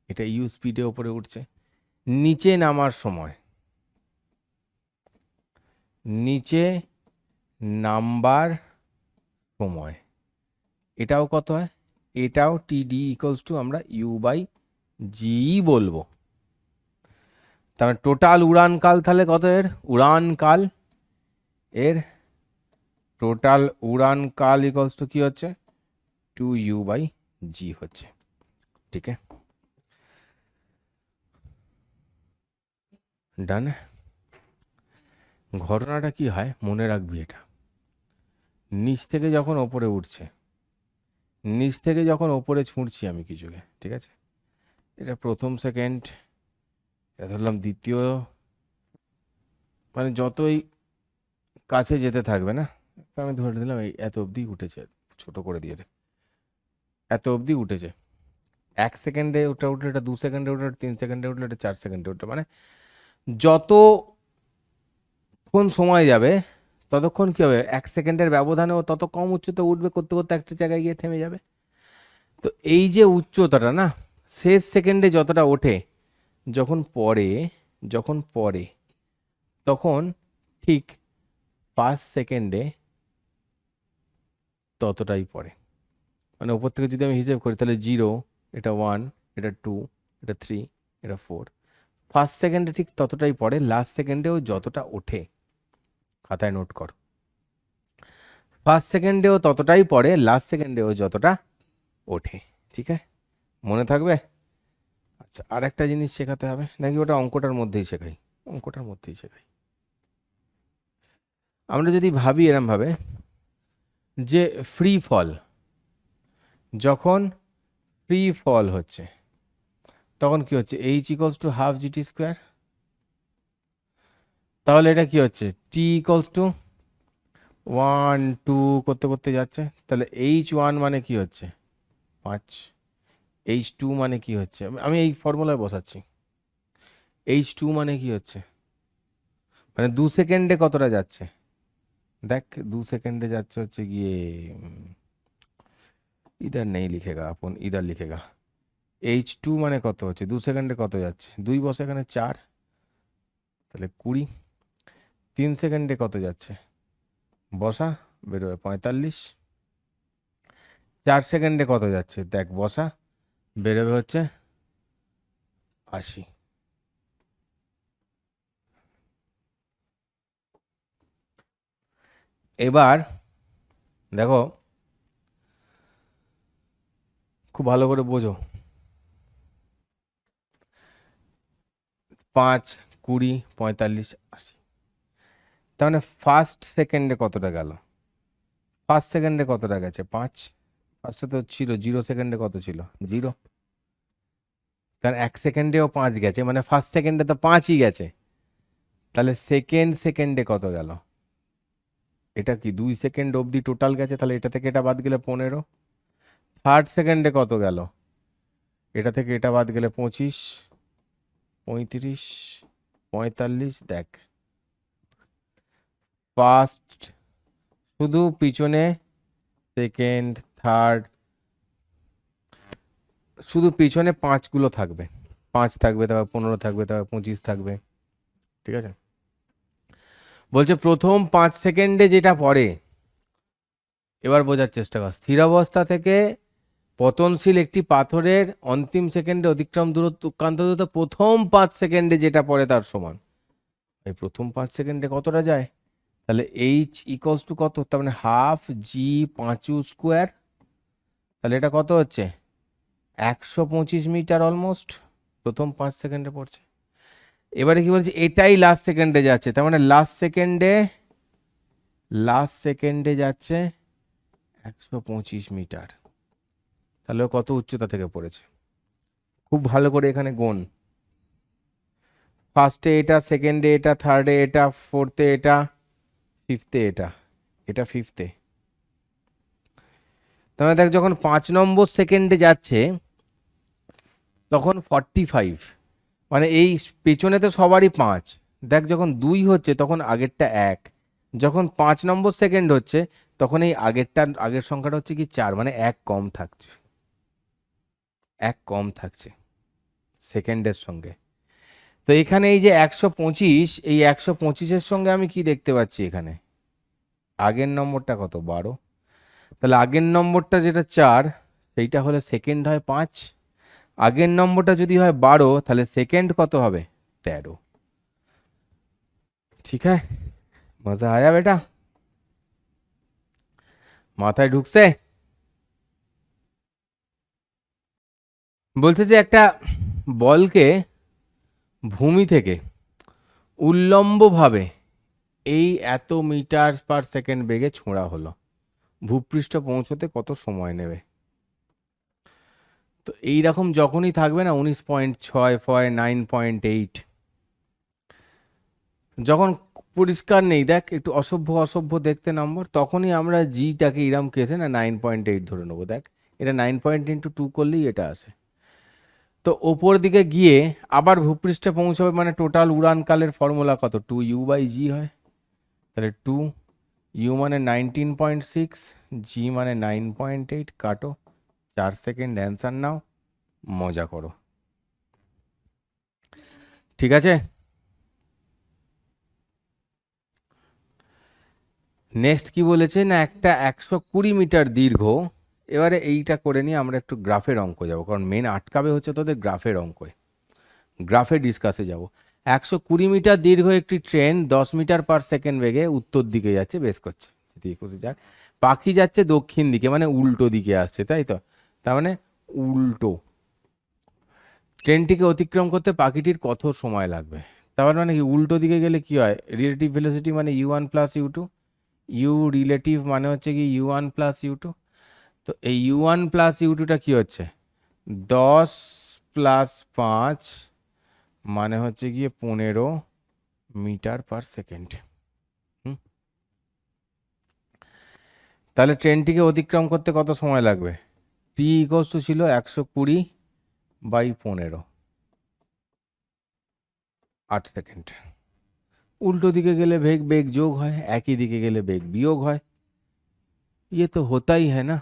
এটা ইউ স্পিডে ওপরে উঠছে। নিচে নামার সময়, নিচে নামবার সময়, এটাও কত হয়, এটাও টিডি ইকুয়ালস টু আমরা ইউ বাই জি বলবো। তাহলে টোটাল উড়ানকাল তাহলে কত, এর উড়ানকাল, এর টোটাল উড়ানকাল ইকুয়ালস টু কি হচ্ছে, 2u বাই জি হচ্ছে। ঠিক আছে, ডান। ঘটনাটা কি হয় মনে রাখবি, এটা নিচ থেকে যখন ওপরে উঠছে, নিচ থেকে যখন ওপরে ছুঁড়ছি আমি কিছুকে, ঠিক আছে, এটা প্রথম সেকেন্ড, এটা ধরলাম দ্বিতীয়, মানে যতই কাছে যেতে থাকবে না, আমি ধরে দিলাম এই এত অবধি উঠেছে, ছোট করে দিয়ে এত অবধি উঠেছে। 1 সেকেন্ডে ওটা উঠলে, এটা 2 সেকেন্ডে উঠলে, 3 সেকেন্ডে উঠলে, এটা 4 সেকেন্ডে উঠলে, মানে যতক্ষণ সময় যাবে ততক্ষণ কি হবে, 1 সেকেন্ডের ব্যবধানে ও তত কম উচ্চতা উঠবে, করতে করতে একটা জায়গায় গিয়ে থেমে যাবে। তো এই যে উচ্চতাটা না, শেষ সেকেন্ডে যতটা ওঠে, যখন পড়ে তখন ঠিক 5 সেকেন্ডে ততটাই পড়ে। মানে ওপর থেকে যদি আমি হিসেব করি তাহলে 0, এটা 1, এটা 2, এটা 3, এটা 4, ফার্স্ট সেকেন্ডে ঠিক ততটাই পড়ে, লাস্ট সেকেন্ডেও যতটা ওঠে, খাতায় নোট কর, ফার্স্ট সেকেন্ডেও ততটাই পড়ে, লাস্ট সেকেন্ডেও যতটা ওঠে। ঠিক আছে, মনে থাকবে? আচ্ছা, আর একটা জিনিস শেখাতে হবে নাকি, ওটা অঙ্কটার মধ্যেই শেখাই? অঙ্কটার মধ্যেই শেখাই। আমরা যদি ভাবি এরম ভাবে যে ফ্রি ফল, যখন ফ্রি ফল হচ্ছে তখন কি হচ্ছে, H equals to half gt square. তাহলে এটা কি হচ্ছে, টি ইকলস টু 1 2 করতে করতে যাচ্ছে, তাহলে h1 মানে কি হচ্ছে 5, h2 মানে কি হচ্ছে, আমি এই ফর্মুলায় বসাচ্ছি, h2 মানে কি হচ্ছে, মানে 2 সেকেন্ডে কতটা যাচ্ছে, দেখ 2 সেকেন্ডে যাচ্ছে হচ্ছে গিয়ে, ইধার নেই লিখেগা, আপন ইধার লিখেগা, h2 মানে কত হচ্ছে, 2 সেকেন্ডে কত যাচ্ছে, 2 বসে এখানে 4, তাহলে 20। 3 সেকেন্ডে কত যাচ্ছে, বসা, বেরোবে 45। 4 সেকেন্ডে কত যাচ্ছে, দেখ বসা, বেরোবে হচ্ছে 80। এবার দেখো, খুব ভালো করে বোঝো, 5 20 45 80, তার মানে ফার্স্ট সেকেন্ডে কতটা গেল, ফার্স্ট সেকেন্ডে কতটা গেছে 5, ফার্স্টে তো ছিল 0 সেকেন্ডে কত ছিল 0, কারণ 1 সেকেন্ডেও 5 গেছে, মানে ফার্স্ট সেকেন্ডে তো 5ই গেছে, তাহলে সেকেন্ড সেকেন্ডে কত গেল, এটা কি 2 সেকেন্ড অবধি টোটাল গেছে, তাহলে এটা থেকে এটা বাদ গেলে 15। থার্ড সেকেন্ডে কত গেল, এটা থেকে এটা বাদ গেলে 25, 35, 45, দেখ ফার্স্ট শুধু পিছনে সেকেন্ড থার্ড, শুধু পিছনে 5গুলো থাকবে, 5 থাকবে, তারপর 15 থাকবে, তারপর 25 থাকবে, ঠিক আছে। বলছে প্রথম 5 সেকেন্ডে যেটা পড়ে, এবার বোঝার চেষ্টা কর। স্থির অবস্থা থেকে পতনশীল একটি পাথরের অন্তিম সেকেন্ডে অতিক্রম দূরত্ব উৎক্রান্ত দূরত্ব প্রথম 5 সেকেন্ডে যেটা পড়ে তার সমান। এই প্রথম 5 সেকেন্ডে কতটা যায়? তাহলে এইচ ইকুয়ালস টু কত? তার মানে হাফ জি 5 স্কোয়ার। তাহলে এটা কত হচ্ছে? 125 মিটার অলমোস্ট প্রথম 5 সেকেন্ডে পড়ছে। এবারে কি বলছে? এটাই লাস্ট সেকেন্ডে যাচ্ছে, তার মানে লাস্ট সেকেন্ডে যাচ্ছে 125 মিটার। তাহলে কত উচ্চতা থেকে পড়েছে? খুব ভালো করে এখানে গোন। ফার্স্টে এটা, সেকেন্ডে এটা, থার্ডে এটা, ফোর্থে এটা, ফিফথে এটা, এটা ফিফথে। তাহলে দেখ যখন 5 নম্বর সেকেন্ডে যাচ্ছে তখন 45, মানে এই পেছনে তো সবারই 5। দেখ যখন 2 হচ্ছে তখন আগেরটা 1, যখন 5 নম্বর সেকেন্ড হচ্ছে তখন এই আগের সংখ্যাটা হচ্ছে কি 4, মানে 1 কম থাকছে, 1 কম থাকছে সেকেন্ডের সঙ্গে। তো এখানে এই যে 125, এই 125-এর সঙ্গে আমি কি দেখতে পাচ্ছি এখানে? আগের নম্বরটা কত? 12। তাহলে আগের নম্বরটা যেটা 4, সেইটা হলে সেকেন্ড হয় 5। আগের নম্বরটা যদি হয় 12, তাহলে সেকেন্ড কত হবে? 13। ঠিক আছে, মজা আয়া বেটা? মাথায় ঢুকছে? বলছে যে একটা বলকে ভূমি থেকে উল্লম্বভাবে এই এত মিটার পার সেকেন্ড বেগে ছোঁড়া হলো, ভূপৃষ্ঠ পৌঁছতে কত সময় নেবে? তো এইরকম যখনই থাকবে না 19.6 ফয় 9.8, যখন পরিষ্কার নেই, দেখ একটু অসভ্য দেখতে নম্বর, তখনই আমরা জিটাকে ইরাম কেসে না 9.8 ধরে নেবো। দেখ এটা 9.2 করলেই এটা আসে। তো ওপর দিকে গিয়ে আবার ভূপৃষ্ঠে পৌঁছাবে, মানে টোটাল উড়ানকালের ফর্মুলা কত? 2u/g হয়। তাহলে 2u মানে 19.6, জি মানে 9.8, কাটো, 4 সেকেন্ড, অ্যান্সার নাও, মজা করো। ঠিক আছে, নেক্সট কি বলেছে না, একটা 120 মিটার দীর্ঘ, এবারে এইটা করে নিয়ে আমরা একটু গ্রাফের অঙ্ক যাবো, কারণ মেন আটকাবে হচ্ছে তোদের গ্রাফের অঙ্কে, গ্রাফে ডিসকাসে যাব। 120 মিটার দীর্ঘ একটি ট্রেন 10 মিটার পার সেকেন্ড বেগে উত্তর দিকে যাচ্ছে, বেশ করছে, যাক। পাখি যাচ্ছে দক্ষিণ দিকে, মানে উল্টো দিকে আসছে, তাই তো? তার মানে উল্টো। ট্রেনটিকে অতিক্রম করতে পাখিটির কত সময় লাগবে? তার মানে কি, উল্টো দিকে গেলে কি হয়? রিলেটিভ ভেলোসিটি মানে u1 plus u2, you relative মানে হচ্ছে কি u1 প্লাস u2। তো এই u1 প্লাস u2টা কি হচ্ছে? 10 প্লাস 5 মানে হচ্ছে গিয়ে 15 মিটার পার সেকেন্ড। তাহলে ট্রেনটিকে অতিক্রম করতে কত সময় লাগবে? টি ইকোয়াস টু ছিল 120/15, 8 সেকেন্ড। উল্টো দিকে গেলে বেগ যোগ হয়, একই দিকে গেলে বেগ বিয়োগ হয়, ইয়ে তো হতাই হ্যাঁ না।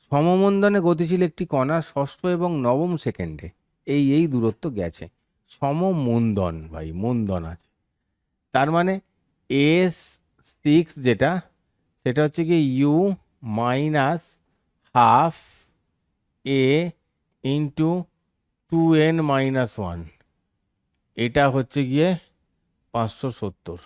সমমন্দনে গতিশীল একটি কণা ষষ্ঠ এবং নবম সেকেন্ডে এই দূরত্ব গেছে। সমমন্দন, ভাই মন্দন আছে, তার মানে S6 যেটা, সেটা হচ্ছে কি u minus half a into 2n-1, এটা হচ্ছে গিয়ে 570।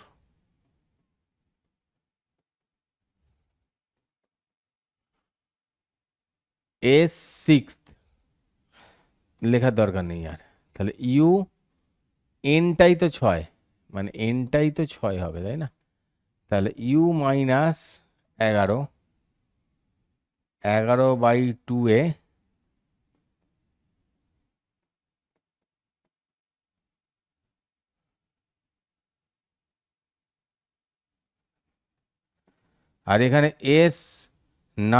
S6 লেখার দরকার নেই আর। তাহলে ইউ এনটাই তো 6, মানে এনটাই তো 6 হবে, তাই না? তাহলে ইউ মাইনাস 11, 11/2 আর এখানে S9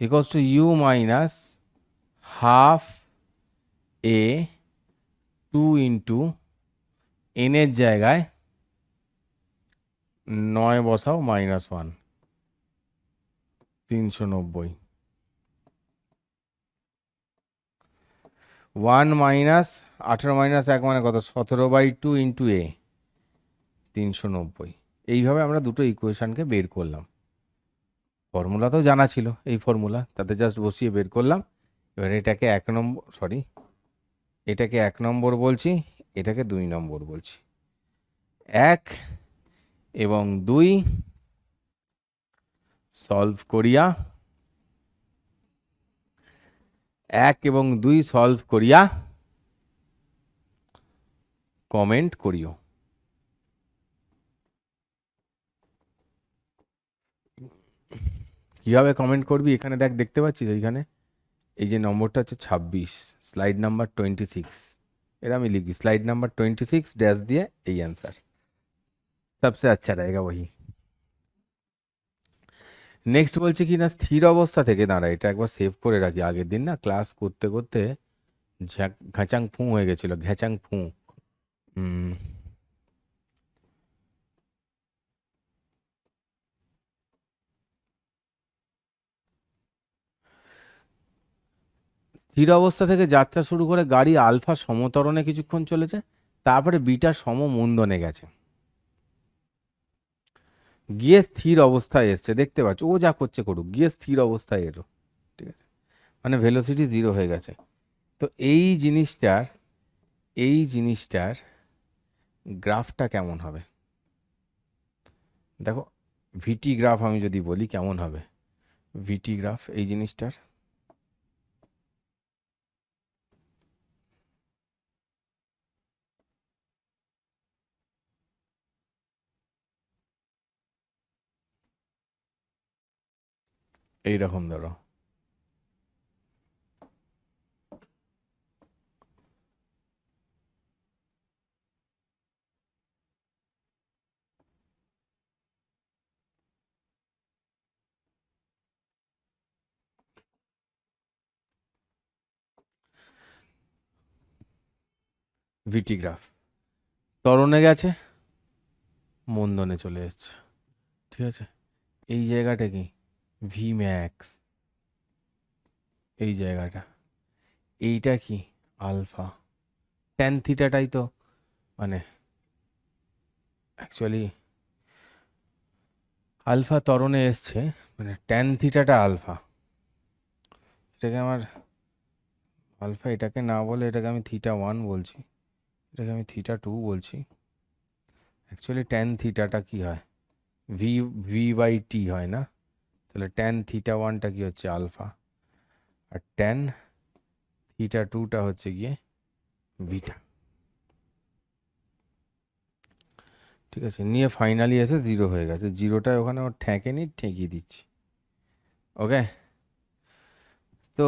equals to u minus half a into এনের জায়গায় 9 বসাও -1 390 1 মাইনাস 18 মাইনাস 1 মানে কত 17/2 ইন্টু এ 390 এইভাবে আমরা দুটো ইকুয়েশনকে বের করলাম ফর্মুলা তো জানা ছিল এই ফর্মুলা তাতে জাস্ট বসিয়ে বের করলাম এবার এটাকে 1 নম্বর এটাকে 1 নম্বর বলছি এটাকে 2 নম্বর বলছি 1 এবং 2 সলভ করিয়া 1 এবং 2 সলভ করিয়া কমেন্ট করিও কিভাবে কমেন্ট করবি এখানে দেখতে পাচ্ছিস এইখানে এই যে নম্বরটা হচ্ছে 26 স্লাইড নাম্বার 26 এরা আমি লিখবি স্লাইড নাম্বার 26 ড্যাশ দিয়ে এই आंसर सबसे अच्छा रहेगा वही নেক্সট বলছে কি না স্থির অবস্থা থেকে দাঁড়া এটা একবার সেভ করে রাখি আগের দিন না ক্লাস করতে করতে ঘাচাং ফু হয়ে গেছিল ঘ্যাচাং ফু স্থির অবস্থা থেকে যাত্রা শুরু করে গাড়ি আলফা সমতরণে কিছুক্ষণ চলেছে তারপরে বিটা সমমন্দনে গেছে গিয়ে স্থির অবস্থায় এসছে দেখতে পাচ্ছ ও যা করছে করুক গিয়ে স্থির অবস্থায় এলো ঠিক আছে মানে ভেলোসিটি 0 হয়ে গেছে তো এই জিনিসটার গ্রাফটা কেমন হবে দেখো ভিটি গ্রাফ আমি যদি বলি কেমন হবে ভিটি গ্রাফ এই জিনিসটার এইরকম ধরো ভিটি গ্রাফ ত্বরণে গেছে মন্দনে চলে এসছে ঠিক আছে এই জায়গাটা কি ভি ম্যাক্স এই জায়গাটা এইটা কি আলফা ট্যান থিটাটাই তো মানে অ্যাকচুয়ালি আলফা ত্বরণে এসছে মানে ট্যান থিটাটা আলফা এটাকে আমার আলফা এটাকে না বলে এটাকে আমি θ1 বলছি এটাকে আমি θ2 বলছি অ্যাকচুয়ালি ট্যান থিটাটা কি হয় ভি/টি হয় না তাহলে ট্যান θ1টা কি হচ্ছে আলফা আর ট্যান θ2টা হচ্ছে গিয়ে বিটা ঠিক আছে নিয়ে ফাইনালি এসে 0 হয়ে গেছে জিরোটা ওখানে ওর ঠেকেনি ঠেকিয়ে দিচ্ছি ওকে তো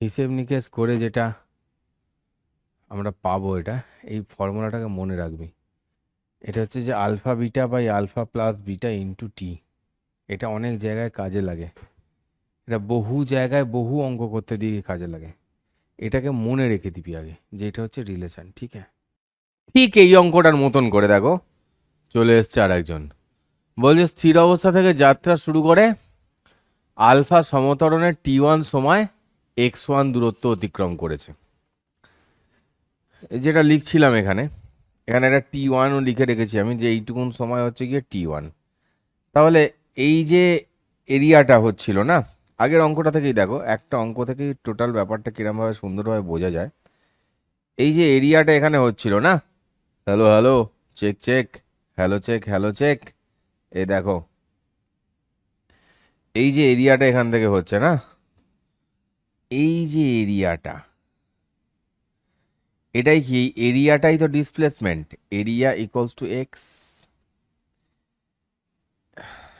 হিসেব নিকেশ করে যেটা আমরা পাবো এটা এই ফর্মুলাটাকে মনে রাখবি এটা হচ্ছে যে alpha beta by alpha plus beta into t এটা অনেক জায়গায় কাজে লাগে এটা বহু জায়গায় বহু অঙ্ক করতে দিয়ে কাজে লাগে এটাকে মনে রেখে দিবি আগে যে এটা হচ্ছে রিলেশন ঠিক আছে ঠিক এই অঙ্কটার মতন করে দেখো চলে এসছে আর একজন বলছে স্থির অবস্থা থেকে যাত্রা শুরু করে আলফা সমতরণের T1 সময় x1 দূরত্ব অতিক্রম করেছে যেটা লিখছিলাম এখানে একটা T1ও লিখে রেখেছি আমি যে এইটুকুন সময় হচ্ছে গিয়ে T1 তাহলে এই যে এরিয়াটা হচ্ছিল না আগের অঙ্কটা থেকেই দেখো একটা অঙ্ক থেকেই টোটাল ব্যাপারটা কিরমভাবে সুন্দরভাবে বোঝা যায় এই যে এরিয়াটা এখানে হচ্ছিল না hello hello check check hello check এই দেখো এই যে এরিয়াটা এখান থেকে হচ্ছে না এই যে এরিয়াটা এটাই কি এরিয়াটাই তো displacement area equals to x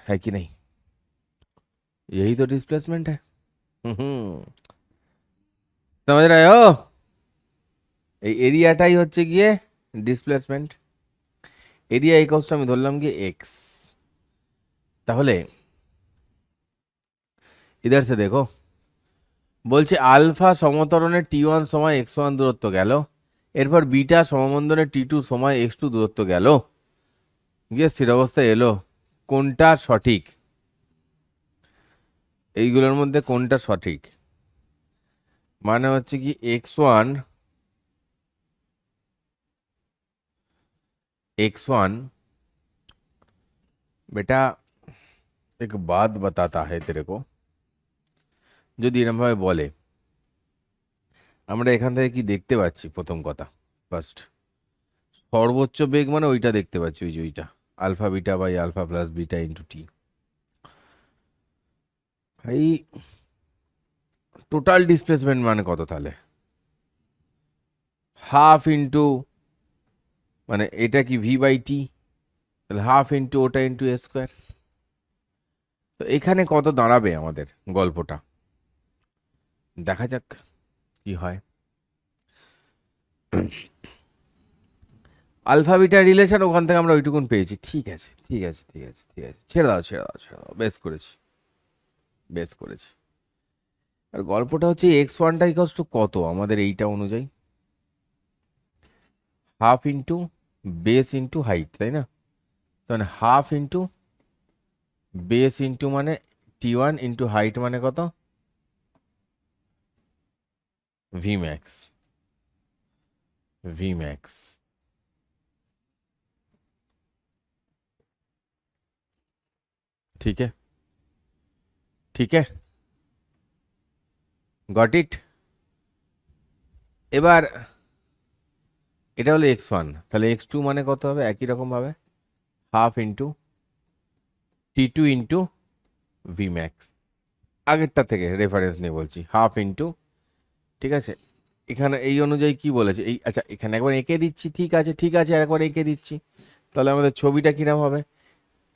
है कि नहीं यही तो डिस्प्लेसमेंट है समझ रहे हो এই এরিয়াটাই হচ্ছে গিয়ে ডিসপ্লেসমেন্ট এরিয়া ইকুয়ালস টু আমি ধরলাম গিয়ে एक्स তাহলে इधर से देखो বলছে আলফা সমতরণে T1 সময় x1 দূরত্ব গেল, এরপর বিটা সমবন্ধনে T2 সময় x2 দূরত্ব গেল, গিয়ে স্থির অবস্থায় এলো। কোনটা সঠিক? এইগুলোর মধ্যে কোনটা সঠিক? মানে হচ্ছে কি x1 बेटा एक बात बताता है तेरे को, যদি এরকম ভাবে বলে, আমরা এখান থেকে কি দেখতে পাচ্ছি? প্রথম কথা, ফার্স্ট, সর্বোচ্চ বেগ মানে ওইটা দেখতে পাচ্ছি, ওই যে ওইটা alpha beta by alpha plus beta into t. ভাই টোটাল ডিসপ্লেসমেন্ট মানে কত তাহলে? হাফ ইন্টু, মানে এটা কি ভি বাই টি, তাহলে হাফ ইন্টু ওটা ইন্টু এ স্কোয়ার। তো এখানে কত দাঁড়াবে আমাদের গল্পটা? দেখা যাক কি হয়। আলফা বিটা রিলেশন ওখান থেকে আমরা ওইটুকুন পেয়েছি। ঠিক আছে ঠিক আছে ঠিক আছে ঠিক আছে, ছেড়ে দাও ছেড়ে দাও ছেড়ে দাও, বেশ করেছি বেশ করেছি। আর গল্পটা হচ্ছে x1টা ইকুয়ালস টু কত আমাদের এইটা অনুযায়ী? Half into base into height, তাই না? তাহলে হাফ ইন্টু বেস ইন্টু মানে T1 ইন্টু হাইট মানে কত? V max. ভি ম্যাক্স ठीक है ठीक है, গট ইট। এবার এটা হলো x1, তাহলে x2 মানে কত হবে? একই রকম ভাবে half into T2 into V max, আগেরটা থেকে রেফারেন্স নিয়ে বলছি, হাফ ইন্টু, ঠিক আছে? এখানে এই অনুযায়ী কি বলেছে? এই আচ্ছা এখানে একবার এঁকে দিচ্ছি, ঠিক আছে ঠিক আছে, একবার এঁকে দিচ্ছি, তাহলে আমাদের ছবিটা কিরম হবে?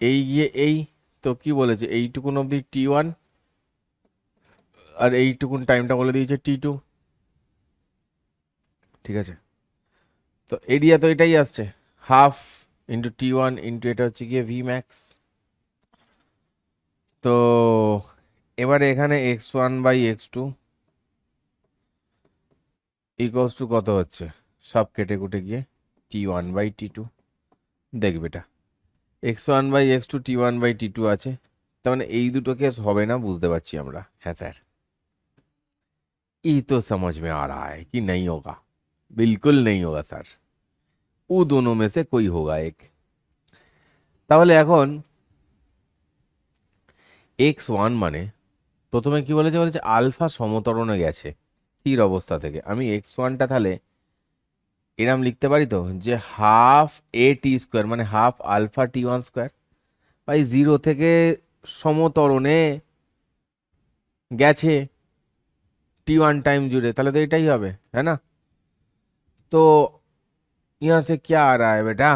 এই গিয়ে এই, তো কি বলেছে? এইটুকুন অবধি T1 আর এইটুকুন টাইমটা বলে দিয়েছে T2, ঠিক আছে? তো এরিয়া তো এটাই আসছে, হাফ ইন্টু T1 ইন্টু এটা হচ্ছে গিয়ে ভি ম্যাক্স। তো এবারে এখানে x1 by x2 equals to কত হচ্ছে? সব কেটে কুটে গিয়ে T1 বাই T2। দেখবে এটা x1 by x2 T1 by T2 আছে, তার মানে এই দুটো কেস হবে না, বুঝতে পারছি আমরা। হ্যাঁ স্যার, ये तो समझ में आ रहा है कि नहीं होगा, बिल्कुल नहीं होगा सर, वो दोनों में से कोई होगा एक। তাহলে এখন x1 মানে প্রথমে কি বলেছে? বলেছে আলফা সমতরণে গেছে স্থির অবস্থা থেকে। আমি x1টা তাহলে এরম লিখতে পারি তো, যে হাফ এ টি স্কোয়ার মানে half alpha T1 square by 0 থেকে সমতরণে গেছে T1 টাইম जुड़े, তাহলে তো এটাই হবে, है ना? तो यहाँ से क्या आ रहा है बेटा?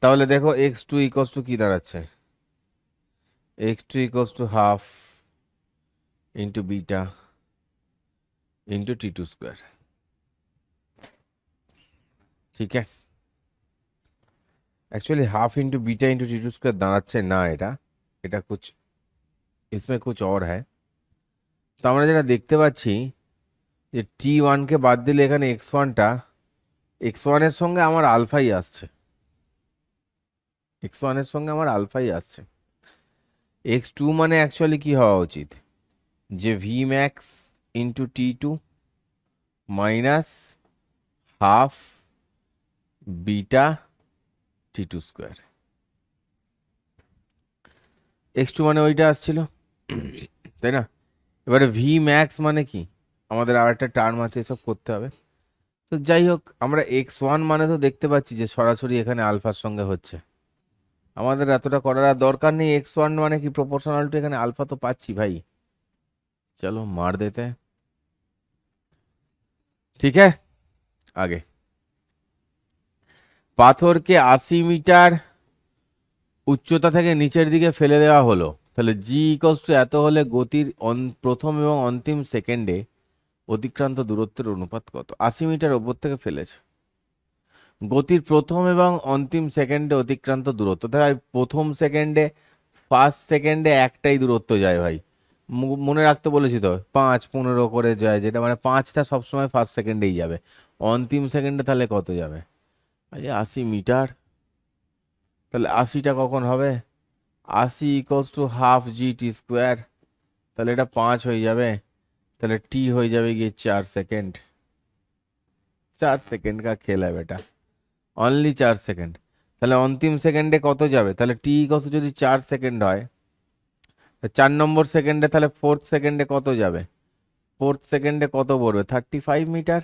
তাহলে দেখো x2 ইকুয়ালস টু কি দাঁড়াচ্ছে? x2 equals to half into beta into T2 square, ঠিক আছে? Actually half into beta into T2 square দাঁড়াচ্ছে না, এটা এটা कुछ इसमें कुछ और है। তো আমরা যেটা দেখতে পাচ্ছি যে T1 কে বাদ দিলে এখানে x1টা, x1 এর সঙ্গে আমার আলফাই আসছে, x1 এর সঙ্গে আমার আলফাই আসছে। x2 মানে অ্যাকচুয়ালি কি হওয়া উচিত? যে V max into T2 minus half beta T2 square, x2 মানে ওইটা আসছিল, তাই না? এবারে ভি ম্যাক্স মানে কি? আমাদের আর একটা টার্ম আছে, এসব করতে হবে। তো যাই হোক, আমরা x1 মানে তো দেখতে পাচ্ছি যে সরাসরি এখানে আলফার সঙ্গে হচ্ছে, আমাদের এতটা করার আর দরকার নেই। x1 মানে কি প্রপোর্শনাল টু এখানে আলফা তো পাচ্ছি ভাই, চলো মার দেতে हैं। ঠিক है, আগে পাথরকে 80 মিটার উচ্চতা থেকে নিচের দিকে ফেলে দেওয়া হলো, তাহলে জি ইকুয়ালস টু এত হলে গতির প্রথম এবং অন্তিম সেকেন্ডে অতিক্রান্ত দূরত্বের অনুপাত কত? 80 মিটার ওপর থেকে ফেলেছে, গতির প্রথম এবং অন্তিম সেকেন্ডে অতিক্রান্ত দূরত্ব, তাই প্রথম সেকেন্ডে ফার্স্ট সেকেন্ডে একটাই দূরত্ব যায় ভাই, মনে রাখতে বলেছি তো, 5 15 করে যায়, যেটা মানে 5টা সবসময় ফার্স্ট সেকেন্ডেই যাবে। অন্তিম সেকেন্ডে তাহলে কত যাবে? আচ্ছা 80 মিটার, তাহলে 80টা কখন হবে? 80 = ½ GT²। তাহলে এটা 5 হয়ে যাবে, তাহলে টি হয়ে যাবে গিয়ে 4 সেকেন্ড। 4 সেকেন্ড কা খেল है बेटा, অনলি 4 সেকেন্ড। তাহলে অন্তিম সেকেন্ডে কত যাবে? তাহলে টি কত যদি 4 সেকেন্ড হয়, 4 নম্বর সেকেন্ডে তাহলে 4th সেকেন্ডে কত যাবে? 4th সেকেন্ডে কত পড়বে? 35 মিটার,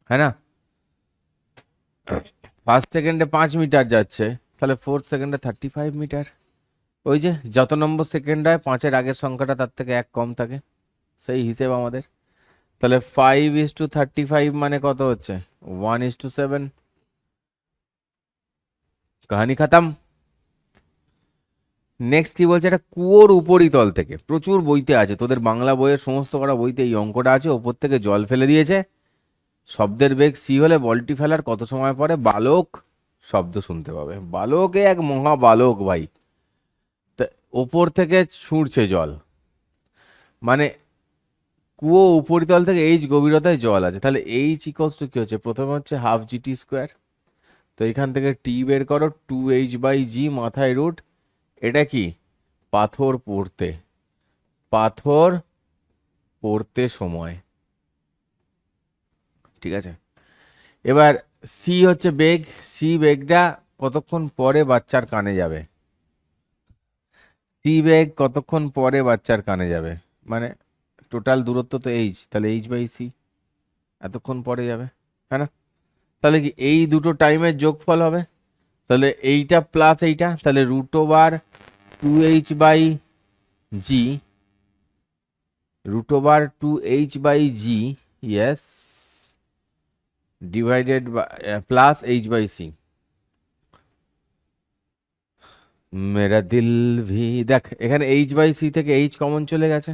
হ্যাঁ না? ফার্স্ট সেকেন্ডে 5 মিটার যাচ্ছে, তাহলে 4th সেকেন্ডে 35 মিটার। ওই যে যত নম্বর সেকেন্ড হয় 5-এর আগের সংখ্যাটা তার থেকে 1 কম থাকে, সেই হিসেব আমাদের। তাহলে 5:35 মানে কত হচ্ছে? 1:7। কাহানি খতম। নেক্সট কি বলছে? এটা কুয়োর উপরিতল থেকে, প্রচুর বইতে আছে, তোদের বাংলা বইয়ের সমস্ত কটা বইতে এই অঙ্কটা আছে। ওপর থেকে জল ফেলে দিয়েছে, শব্দের বেগ সি হলে বলটি ফেলার কত সময় পরে বালক শব্দ শুনতে পাবে। বালকে এক মহা বালক ভাই, তা ওপর থেকে ছুঁড়ছে জল, মানে কুয়ো উপরিতল থেকে এইচ গভীরতায় জল আছে। তাহলে এইচ ইকলস টু কি হচ্ছে? প্রথমে হচ্ছে ½ GT²। তো এখান থেকে টি বের করো, 2H/G মাথায় রুট। এটা কি? পাথর পড়তে, পাথর পড়তে সময়, ঠিক আছে। এবার সি হচ্ছে বেগ, সি বেগটা কতক্ষণ পরে বাচ্চার কানে যাবে? সি বেগ কতক্ষণ পরে বাচ্চার কানে যাবে, মানে টোটাল দূরত্ব তো এইচ, তাহলে H/C এতক্ষণ পরে যাবে, হ্যাঁ না? তাহলে কি এই দুটো টাইমের যোগফল হবে? তাহলে এইটা প্লাস এইটা, তাহলে √2H/G, √2H/G, yes, divided by plus H/C। মেরা দিল ভি, দেখ এখানে H/C থেকে এইচ কমন চলে গেছে,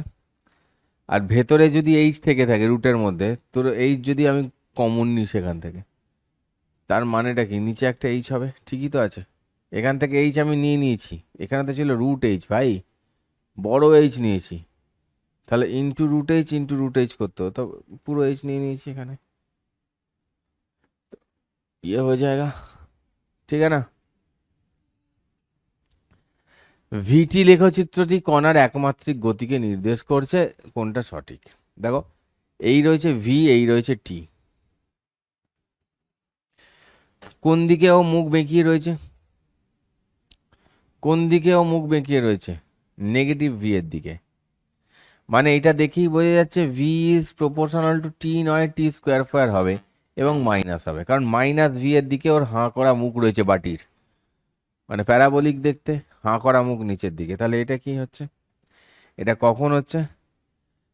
আর ভেতরে যদি এইচ থেকে থাকে রুটের মধ্যে, তোর এইচ যদি আমি কমন নিই সেখান থেকে, তার মানেটা কি? নিচে একটা এইচ হবে, ঠিকই তো আছে। এখান থেকে এইচ আমি নিয়ে নিয়েছি, এখানে তো ছিল √H ভাই, বড় এইচ নিয়েছি, তাহলে √H করতে হতো, পুরো এইচ নিয়ে নিয়েছি এখানে, ये हो जाएगा, ঠিক আছে না? ভিটি লেখচিত্রটি কণার একমাত্রিক গতিকে নির্দেশ করছে, কোনটা সঠিক? দেখো এই রয়েছে ভি, এই রয়েছে টি, কোন দিকে ও মুখ বেঁকিয়ে রয়েছে? কোন দিকে ও মুখ বেঁকিয়ে রয়েছে? নেগেটিভ ভি এর দিকে। মানে এটা দেখেই বোঝা যাচ্ছে ভি ইজ প্রপোর্শনাল টু টি নয় T² হবে এবং মাইনাস হবে, কারণ মাইনাস ভি এর দিকে ওর হাঁ করা মুখ রয়েছে বাটির, মানে প্যারাবোলিক দেখতে, হাঁ করা মুখ নিচের দিকে। তাহলে এটা কি হচ্ছে? এটা কখন হচ্ছে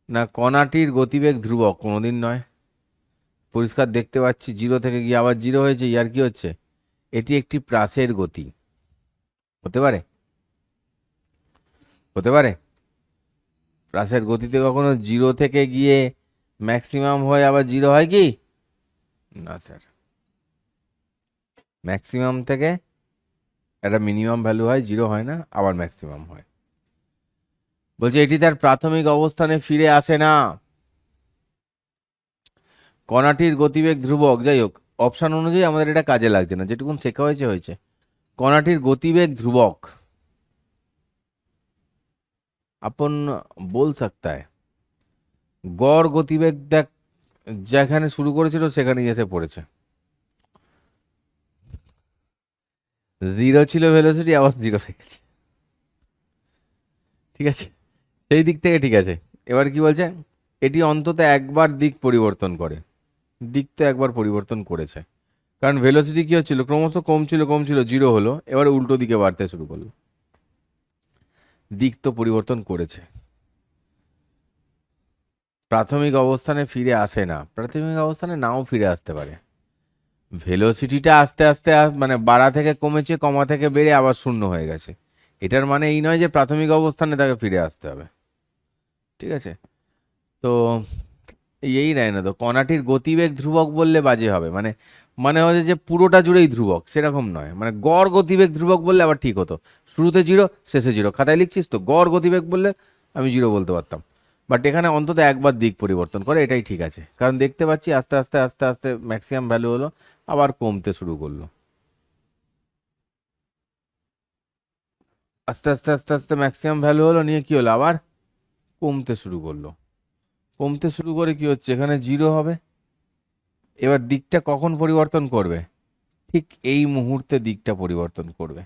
না? কণাটির গতিবেগ ধ্রুবক কোনোদিন নয়, পরিষ্কার দেখতে পাচ্ছি 0 থেকে গিয়ে আবার 0 হয়েছে, ইয়ার কি হচ্ছে? এটি একটি প্রাসের গতি, হতে পারে, হতে পারে। প্রাসের গতিতে কখনো 0 থেকে গিয়ে ম্যাক্সিমাম হয়ে আবার 0 হয় কি? না স্যার, ম্যাক্সিমাম থেকে একটা মিনিমাম ভ্যালু হয়, 0 হয় না, আবার ম্যাক্সিমাম হয়। বলছে এটি তার প্রাথমিক অবস্থানে ফিরে আসে না, কণাটির গতিবেগ ধ্রুবক। যাই হোক, অপশান অনুযায়ী আমাদের এটা কাজে লাগছে না, যেটুকুন শেখা হয়েছে হয়েছে। কণাটির গতিবেগ ধ্রুবক, আপন বল सकता है। গড় গতিবেগ দেখ, যেখানে শুরু করেছিল সেখানেই এসে পড়েছে, 0 ছিল ভেলোসিটি, আবার 0 হয়ে গেছে, ঠিক আছে, সেই দিক থেকে ঠিক আছে। এবার কি বলছে? এটি অন্তত একবার দিক পরিবর্তন করে, দিক তো একবার পরিবর্তন করেছে, কারণ ভেলোসিটি কি হচ্ছিল? ক্রমশ কমছিল কমছিল, 0 হলো, এবার উল্টো দিকে বাড়তে শুরু করলো, দিক তো পরিবর্তন করেছে। প্রাথমিক অবস্থানে ফিরে আসে না, প্রাথমিক অবস্থানে নাও ফিরে আসতে পারে। ভেলোসিটিটা আস্তে আস্তে মানে বাড়া থেকে কমেছে, কমা থেকে বেড়ে আবার শূন্য হয়ে গেছে, এটার মানে এই নয় যে প্রাথমিক অবস্থানে তাকে ফিরে আসতে হবে, ঠিক আছে। তো এই নেয় না তো, কণাটির গতিবেগ ধ্রুবক বললে বাজে হবে, মানে মানে হচ্ছে যে পুরোটা জুড়েই ধ্রুবক সেরকম নয়, মানে গড় গতিবেগ ধ্রুবক বললে আবার ঠিক হতো, শুরুতে 0 শেষে 0, খাতায় লিখছিস তো? গড় গতিবেগ বললে আমি জিরো বলতে পারতাম। বাট এখানে অন্তত একবার দিক পরিবর্তন করে, এটাই ঠিক আছে, কারণ দেখতে পাচ্ছি আস্তে আস্তে আস্তে আস্তে ম্যাক্সিমাম ভ্যালু হলো, আবার কমতে শুরু করলো। আস্তে আস্তে আস্তে আস্তে ম্যাক্সিমাম ভ্যালু হলো, নিয়ে কি হলো, আবার কমতে শুরু করলো। কমতে শুরু করে কি হচ্ছে, এখানে জিরো হবে। এবার দিকটা কখন পরিবর্তন করবে, ঠিক এই মুহূর্তে দিকটা পরিবর্তন করবে।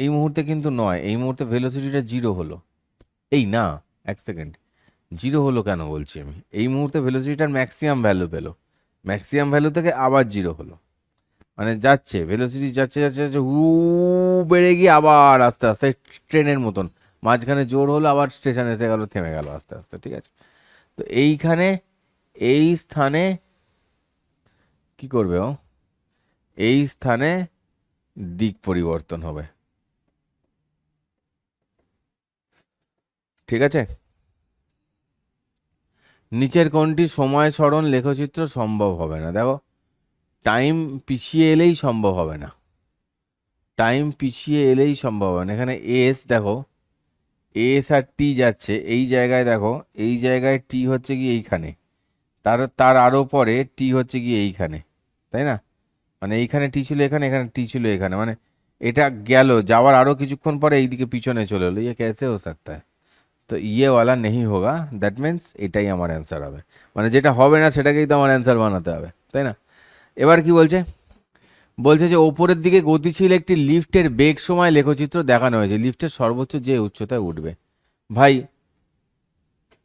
এই মুহূর্তে কিন্তু নয়, এই মুহূর্তে ভেলোসিটিটা জিরো হলো। এই না, এক সেকেন্ড, জিরো হলো কেন বলছি আমি, এই মুহূর্তে ভেলোসিটিটার ম্যাক্সিমাম ভ্যালু পেলো, ম্যাক্সিমাম ভ্যালু থেকে আবার জিরো হলো, মানে যাচ্ছে ভেলোসিটি যাচ্ছে যাচ্ছে যাচ্ছে হু বেড়ে গিয়ে আবার আস্তে আস্তে ট্রেনের মতন মাঝখানে জোর হলো, আবার স্টেশন এসে গেল, থেমে গেল আস্তে আস্তে, ঠিক আছে। তো এইখানে এই স্থানে কি করবে ও, এই স্থানে দিক পরিবর্তন হবে, ঠিক আছে। নিচের কোনটি সময় সরণ লেখচিত্র সম্ভব হবে না, দেখো টাইম পিছিয়ে এলেই সম্ভব হবে না, টাইম পিছিয়ে এলেই সম্ভব হবে না। এখানে এস দেখো, এস আর টি যাচ্ছে এই জায়গায়, দেখো এই জায়গায় টি হচ্ছে কি এইখানে, তার তার আরও পরে টি হচ্ছে কি এইখানে, তাই না, মানে এইখানে টি ছিল এখানে, এখানে টি ছিল এখানে, মানে এটা গেল, যাওয়ার আরও কিছুক্ষণ পরে এইদিকে পিছনে চলে এলো, ইয়ে कैसे हो सकता है। তো ইয়ে ওয়ালা নেই হোগা, দ্যাট মিনস এটাই আমার অ্যান্সার হবে, মানে যেটা হবে না সেটাকেই তো আমার অ্যান্সার বানাতে হবে, তাই না। এবার কি বলছে, বলছে যে ওপরের দিকে গতিশীল একটি লিফটের বেগ সময় লেখচিত্র দেখানো হয়েছে, লিফটের সর্বোচ্চ যে উচ্চতায় উঠবে। ভাই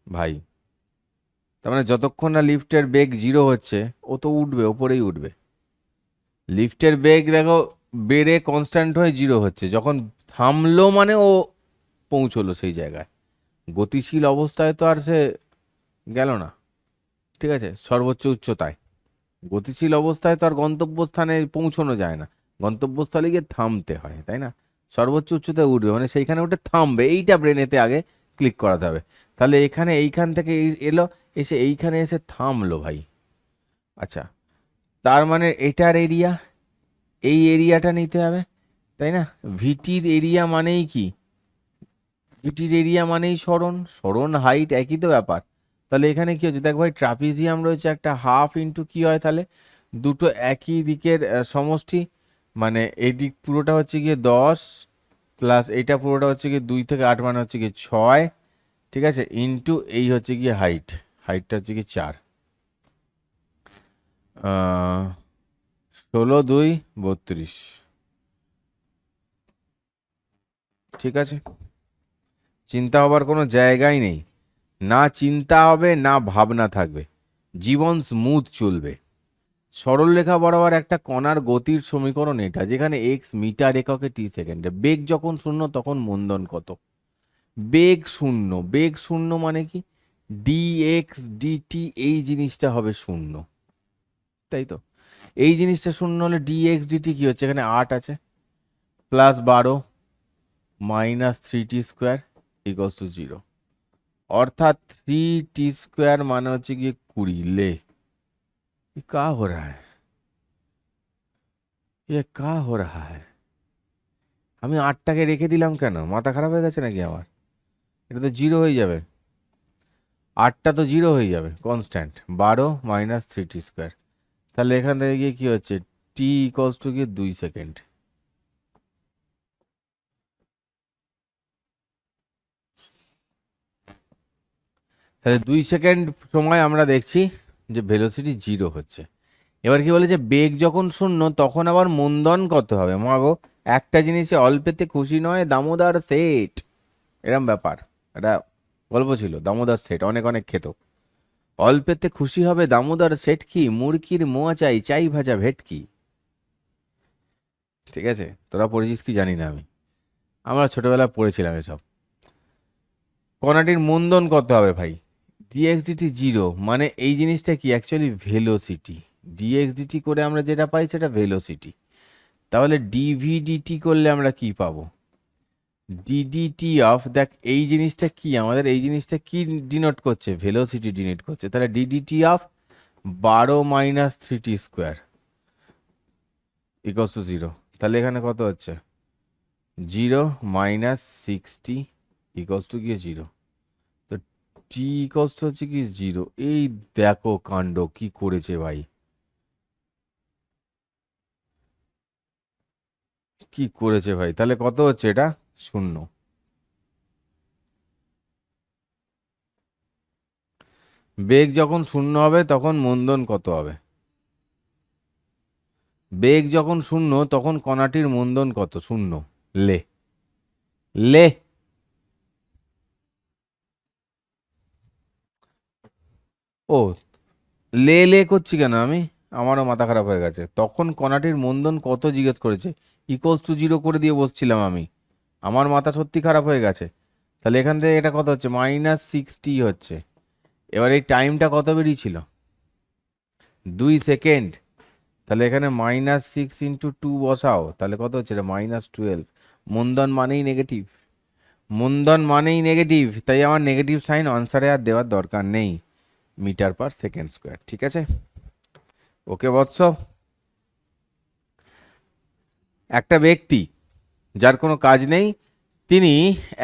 ভাই তার মানে যতক্ষণ না লিফটের বেগ জিরো হচ্ছে ও তো উঠবে, ওপরেই উঠবে। লিফটের বেগ দেখো বেড়ে কনস্ট্যান্ট হয়ে জিরো হচ্ছে, যখন থামলো মানে ও পৌঁছলো সেই জায়গায়, গতিশীল অবস্থায় তো আর সে গেল না, ঠিক আছে, সর্বোচ্চ উচ্চতায়। গতিশীল অবস্থায় তো আর গন্তব্যস্থানে পৌঁছানো যায় না, গন্তব্যস্থলে গিয়ে থামতে হয়, তাই না। সর্বোচ্চ উচ্চতায় উঠবে মানে সেইখানে উঠে থামবে, এইটা ব্রেনেতে আগে ক্লিক করাতে হবে। তাহলে এখানে এইখান থেকে এলো, এসে এইখানে এসে থামলো ভাই। আচ্ছা, তার মানে এটার এরিয়া, এই এরিয়াটা নিতে হবে, তাই না। ভিটির এরিয়া মানেই কি, ভিটির এরিয়া মানেই সরণ, সরণ হাইট একই তো ব্যাপার। তাহলে এখানে কি হচ্ছে, দেখ ভাই ট্রাপিজিয়াম রয়েছে একটা, হাফ ইন্টু কি হয় তাহলে, দুটো একই দিকের সমষ্টি, মানে এই দিক পুরোটা হচ্ছে গিয়ে 10 প্লাস এইটা পুরোটা হচ্ছে গিয়ে 2 থেকে 8 মানে হচ্ছে গিয়ে 6, ঠিক আছে, ইন্টু এই হচ্ছে গিয়ে হাইট, হাইটটা হচ্ছে গিয়ে 4, 16 2 32, ঠিক আছে। চিন্তা হবার কোনো জায়গাই নেই, না চিন্তা হবে না ভাবনা থাকবে, জীবন স্মুথ চলবে। সরলরেখা বরাবর একটা কণার গতির সমীকরণ এটা, যেখানে এক্স মিটার এককে টি সেকেন্ডে, বেগ যখন শূন্য তখন মন্দন কত। বেগ শূন্য, বেগ শূন্য মানে কি, ডি এক্স ডিটি এই জিনিসটা হবে শূন্য, তাই তো। এই জিনিসটা শূন্য হলে ডি এক্স ডিটি কি হচ্ছে, এখানে 8 আছে, plus 12 minus 3t square equals to 0, অর্থাৎ 3t স্কোয়ার মানে হচ্ছে গিয়ে 20। ले ये क्या हो रहा है, ये क्या हो रहा है। আমি 8টাকে রেখে দিলাম কেন, মাথা খারাপ হয়ে গেছে নাকি আমার, এটা তো জিরো হয়ে যাবে, 8টা তো জিরো হয়ে যাবে, কনস্ট্যান্ট 12 মাইনাস 3t স্কোয়ার, তাহলে এখান থেকে গিয়ে কি হচ্ছে, টি ইকুয়ালস টু গিয়ে 2 সেকেন্ড। তাহলে 2 সেকেন্ড সময় আমরা দেখছি যে ভেলোসিটি জিরো হচ্ছে। এবার কি বলে যে বেগ যখন শূন্য তখন আবার মন্দন কত হবে, মাগো একটা জিনিসে অল্পেতে খুশি নয় দামোদর সেট, এরম ব্যাপার, এটা গল্প ছিল, দামোদর সেট অনেক অনেক খেত, অল্পেতে খুশি হবে দামোদর সেট কি, মুরগির মোয়া চাই, চাই ভাজা ভেটকি, ঠিক আছে। তোরা পড়েছিস কি জানি না আমি, আমরা ছোটবেলায় পড়েছিলাম এসব। কণাটির মন্দন কত হবে ভাই, ডিএক্সডিটি জিরো, মানে এই জিনিসটা কি অ্যাকচুয়ালি ভেলোসিটি, ডিএক্সডিটি করে আমরা যেটা পাই সেটা ভেলোসিটি। তাহলে ডিভিডিটি করলে আমরা কি পাবো, ডিডিটি অফ, দেখ এই জিনিসটা কি আমাদের, এই জিনিসটা কি ডিনোট করছে, ভেলোসিটি ডিনোট করছে, তাহলে DDT of 12 minus 3t square equals to 0, তাহলে এখানে কত হচ্ছে 0 মাইনাস 60 ইকুয়ালস টু গিয়ে 0। টি ইকস হচ্ছে কি 0। এই দেখো কাণ্ড কি করেছে ভাই, কি করেছে ভাই। তাহলে কত হচ্ছে এটা? 0। বেগ যখন 0 হবে তখন মন্দন কত হবে? বেগ যখন 0 তখন কণাটির মন্দন কত? 0। লে লে ও লে লে করছি কেন আমি? আমারও মাথা খারাপ হয়ে গেছে। তখন কণাটির মন্দন কত জিজ্ঞেস করেছে, ইকুয়ালস টু 0 করে দিয়ে বসছিলাম আমি। আমার মাথা সত্যি খারাপ হয়ে গেছে। তাহলে এখান থেকে এটা কত হচ্ছে? -60 হচ্ছে। এবার এই টাইমটা কত বেরিয়েছিল? 2 সেকেন্ড। তাহলে এখানে -6 × 2 বসাও, তাহলে কত হচ্ছে? এটা -12। মন্দন মানেই নেগেটিভ, মন্দন মানেই নেগেটিভ, তাই আমার নেগেটিভ সাইন আনসারে আর দেওয়ার দরকার নেই। মিটার/সেকেন্ড স্কোয়ার, ঠিক আছে? ওকে বৎস, একটা ব্যক্তি যার কোনো কাজ নেই, তিনি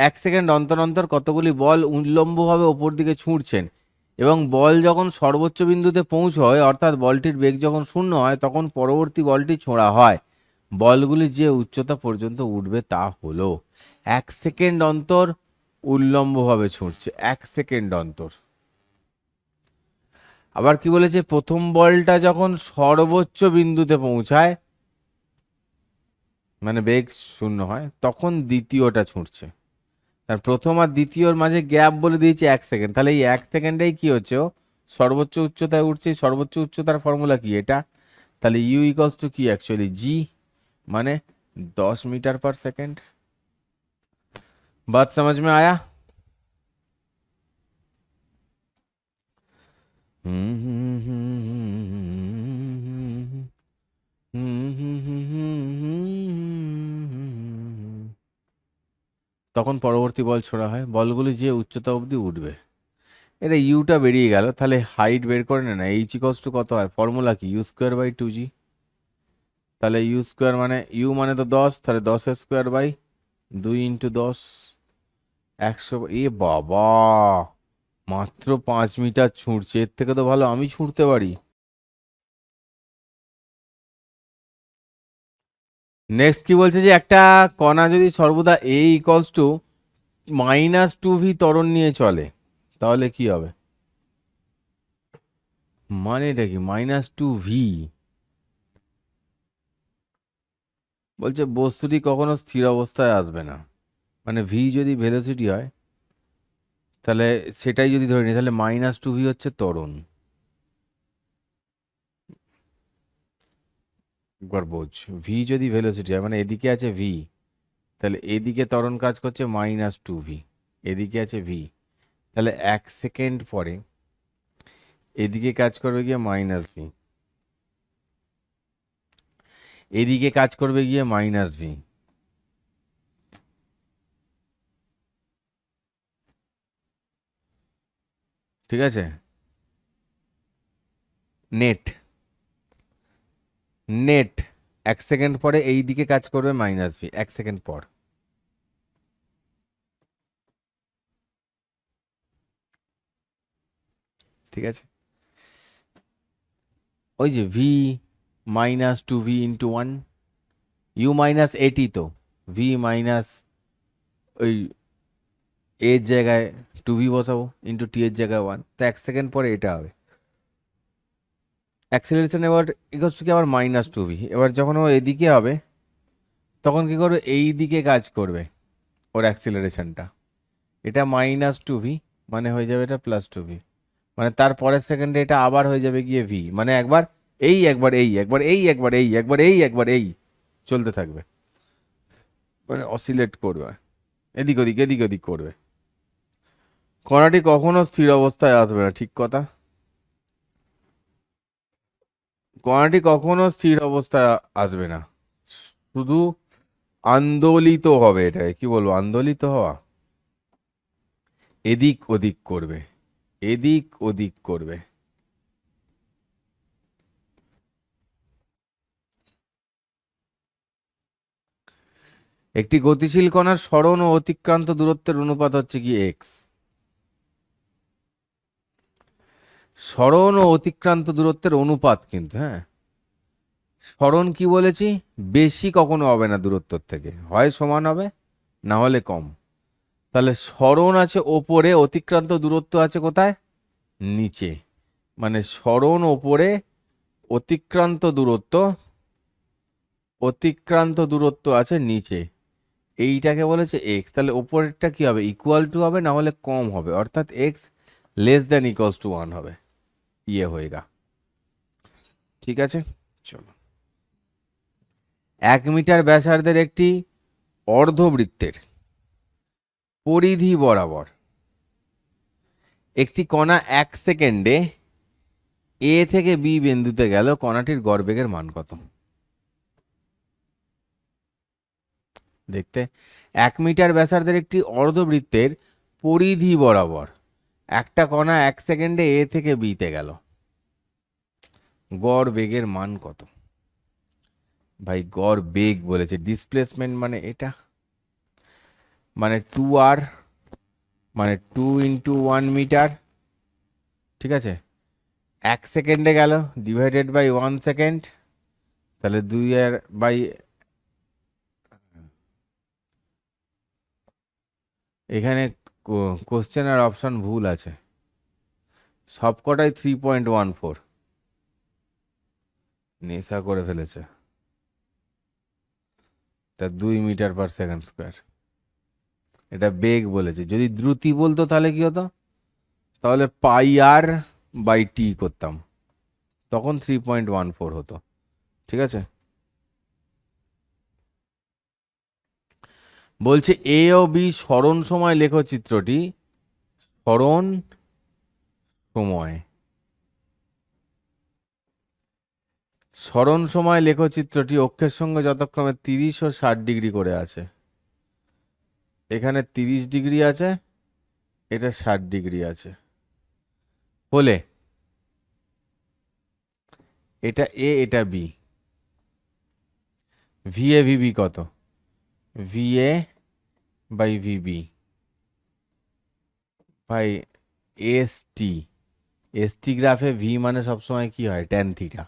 1 সেকেন্ড অন্তর অন্তর কতগুলি বল উল্লম্বভাবে ওপর দিকে ছুঁড়ছেন, এবং বল যখন সর্বোচ্চ বিন্দুতে পৌঁছয় অর্থাৎ বলটির বেগ যখন 0 হয় তখন পরবর্তী বলটি ছোঁড়া হয়। বলগুলি যে উচ্চতা পর্যন্ত উঠবে তা হলো। 1 সেকেন্ড অন্তর উল্লম্বভাবে ছুঁড়ছে, 1 সেকেন্ড অন্তর। আবার কি বলেছে? প্রথম বলটা যখন সর্বোচ্চ বিন্দুতে পৌঁছায়, মানে বেগ 0 হয়, তখন দ্বিতীয়টা ছুঁড়ছে। আর প্রথম আর দ্বিতীয়র মাঝে গ্যাপ বলে দিয়েছে 1 সেকেন্ড। তাহলে এই 1 সেকেন্ডেই কি হচ্ছে? ও সর্বোচ্চ উচ্চতায় উঠছে। সর্বোচ্চ উচ্চতার ফর্মুলা কি? এটা। তাহলে ইউ ইকলস টু কি অ্যাকচুয়ালি? জি, মানে 10 মিটার/সেকেন্ড। बात समझ में आया? তখন পরবর্তী বল ছোড়া হয়, বলগুলি যে উচ্চতা অবধি উঠবে। এটা ইউটা বেরিয়ে গেল, তাহলে হাইট বের করে নে না। এইচ ইকলস টু কত হয়? ফর্মুলা কি? u²/2g। তাহলে u² মানে ইউ মানে তো 10, তাহলে 10²/2 × 10, 100। এ বাবা, মাত্র 5 মিটার ছুঁড়ছে, এর থেকে তো ভালো আমি ছুঁড়তে পারি। নেক্সট কি বলছে? যে একটা কণা যদি সর্বদা a ইকলস টু -2v ত্বরণ নিয়ে চলে, তাহলে কি হবে? মানে এটা কি? -2v বলছে বস্তুটি কখনো স্থির অবস্থায় আসবে না। মানে ভি যদি ভেলোসিটি হয়, তাহলে সেটাই যদি ধরে নিই, তাহলে -2v হচ্ছে ত্বরণ। একবার বোঝ, ভি যদি ভেলোসিটি হয়, মানে এদিকে আছে ভি, তাহলে এদিকে ত্বরণ কাজ করছে -2v, এদিকে আছে ভি, তাহলে 1 সেকেন্ড পরে এদিকে কাজ করবে গিয়ে -v, এদিকে কাজ করবে গিয়ে -v। ঠিক আছে? নেট নেট 1 সেকেন্ড পরে এই দিকে কাজ করবে -v, 1 সেকেন্ড পর। ঠিক আছে? ওই যে ভি -2v/1, ইউ -80, তো ভি মাইনাস ওই এর জায়গায় 2v বসাবো, ইন্টু টি এর জায়গায় 1, তো 1 সেকেন্ড পরে এটা হবে অ্যাক্সেলারেশন। এবার ইকোয়ালস টু কি আবার -2v। এবার যখন ও এদিকে হবে তখন কি করবে? এই দিকে কাজ করবে ওর অ্যাক্সেলারেশনটা। এটা -2v মানে হয়ে যাবে এটা +2v, মানে তার পরের সেকেন্ডে এটা আবার হয়ে যাবে গিয়ে ভি, মানে একবার এই, একবার এই, একবার এই, একবার এই, একবার এই, একবার এই, চলতে থাকবে। মানে অসিলেট করবে, এদিক ওদিক এদিক ওদিক করবে। কণাটি কখনো স্থির অবস্থায় আসবে না, ঠিক কথা। কণাটি কখনো স্থির অবস্থায় আসবে না, শুধু আন্দোলিত হবে। এটাকে কি বলবো? আন্দোলিত হওয়া। এদিক ওদিক করবে, এদিক ওদিক করবে। একটি গতিশীল কণার সরণ ও অতিক্রান্ত দূরত্বের অনুপাত হচ্ছে কি এক্স। সরণ ও অতিক্রান্ত দূরত্বের অনুপাত কিন্তু, হ্যাঁ। সরণ কি বলেছি, বেশি কখনো হবে না দূরত্বর থেকে, হয় সমান হবে না হলে কম। তাহলে সরণ আছে ওপরে, অতিক্রান্ত দূরত্ব আছে কোথায়, নিচে। মানে সরণ ওপরে, অতিক্রান্ত দূরত্ব আছে নিচে, এইটাকে বলেছে এক্স। তাহলে ওপরেরটা কি হবে, ইকুয়াল টু হবে না হলে কম হবে, অর্থাৎ x less than equals to 1 হবে, ইয়ে হয়েগা। ঠিক আছে, চলো। 1 মিটার ব্যাসার্ধের একটি অর্ধবৃত্তের পরিধি বরাবর একটি কণা 1 সেকেন্ডে এ থেকে বি বিন্দুতে গেল, কণাটির গড়বেগের মান কত? দেখতে, 1 মিটার ব্যাসার্ধের একটি অর্ধবৃত্তের পরিধি বরাবর একটা কণা 1 সেকেন্ডে এ থেকে বিতে গেল, গড় বেগের মান কত? ভাই গড় বেগ বলেছে, ডিসপ্লেসমেন্ট মানে এটা, মানে 2r, মানে 2 ইন্টু 1 মিটার, ঠিক আছে। 1 সেকেন্ডে গেল ডিভাইডেড বাই 1 সেকেন্ড, তাহলে 2 বাই, এখানে কোশ্চেন আর অপশন ভুল আছে, সবকটাই 3.14, নেশা করে ফেলেছে। এটা 2 মিটার পার সেকেন্ড স্কোয়ার, এটা বেগ বলেছে। যদি দ্রুতি বলতো তাহলে কি হতো, তাহলে পাই আর বাই টি করতাম, তখন 3.14 হতো। ঠিক আছে, বলছে এ ও বি সরণ সময় লেখো চিত্রটি, সরণ সময়, সরণ সময় লেখো চিত্রটি অক্ষের সঙ্গে যথাক্রমে 30 ও 60 ডিগ্রি করে আছে। এখানে 30 ডিগ্রি আছে, এটা 60 ডিগ্রি আছে, হলে এটা এ এটা বি, ভি এ ভিবি কত, ভি এ বাই ভিবি, ভাই এস টি, এস টি গ্রাফে ভি মানে সবসময় কি হয়, ট্যান থিটা।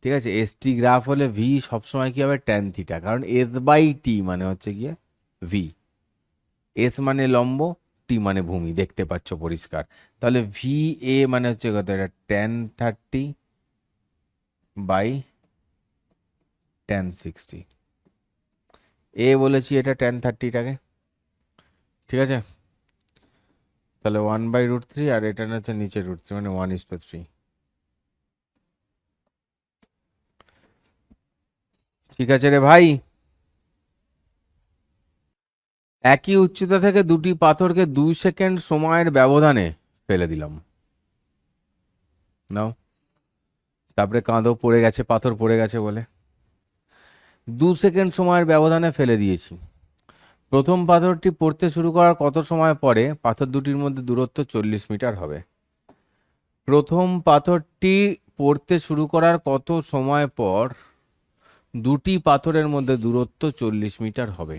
ঠিক আছে, এস টি গ্রাফ হলে ভি সবসময় কি হবে, ট্যান থিটা, কারণ এস বাই টি মানে হচ্ছে গিয়ে ভি, এস মানে লম্ব, টি মানে ভূমি, দেখতে পাচ্ছ পরিষ্কার। তাহলে ভি এ মানে হচ্ছে কত, এটা tan30 বাই tan60, এ বলেছি এটা tan30টাকে, ঠিক আছে। তাহলে 1/√3, আর এটা হচ্ছে নিচে √3, মানে 1:3। ঠিক আছে রে ভাই। একই উচ্চতা থেকে দুটি পাথরকে 2 সেকেন্ড সময়ের ব্যবধানে ফেলে দিলাম, নাও। তারপরে কাঁদো, পড়ে গেছে, পাথর পড়ে গেছে বলে। 2 সেকেন্ড সময়ের ব্যবধানে ফেলে দিয়েছি। প্রথম পাথরটি পড়তে শুরু করার কত সময় পরে পাথর দুটির মধ্যে দূরত্ব 40 মিটার হবে? প্রথম পাথরটি পড়তে শুরু করার কত সময় পর দুটি পাথরের মধ্যে দূরত্ব 40 মিটার হবে?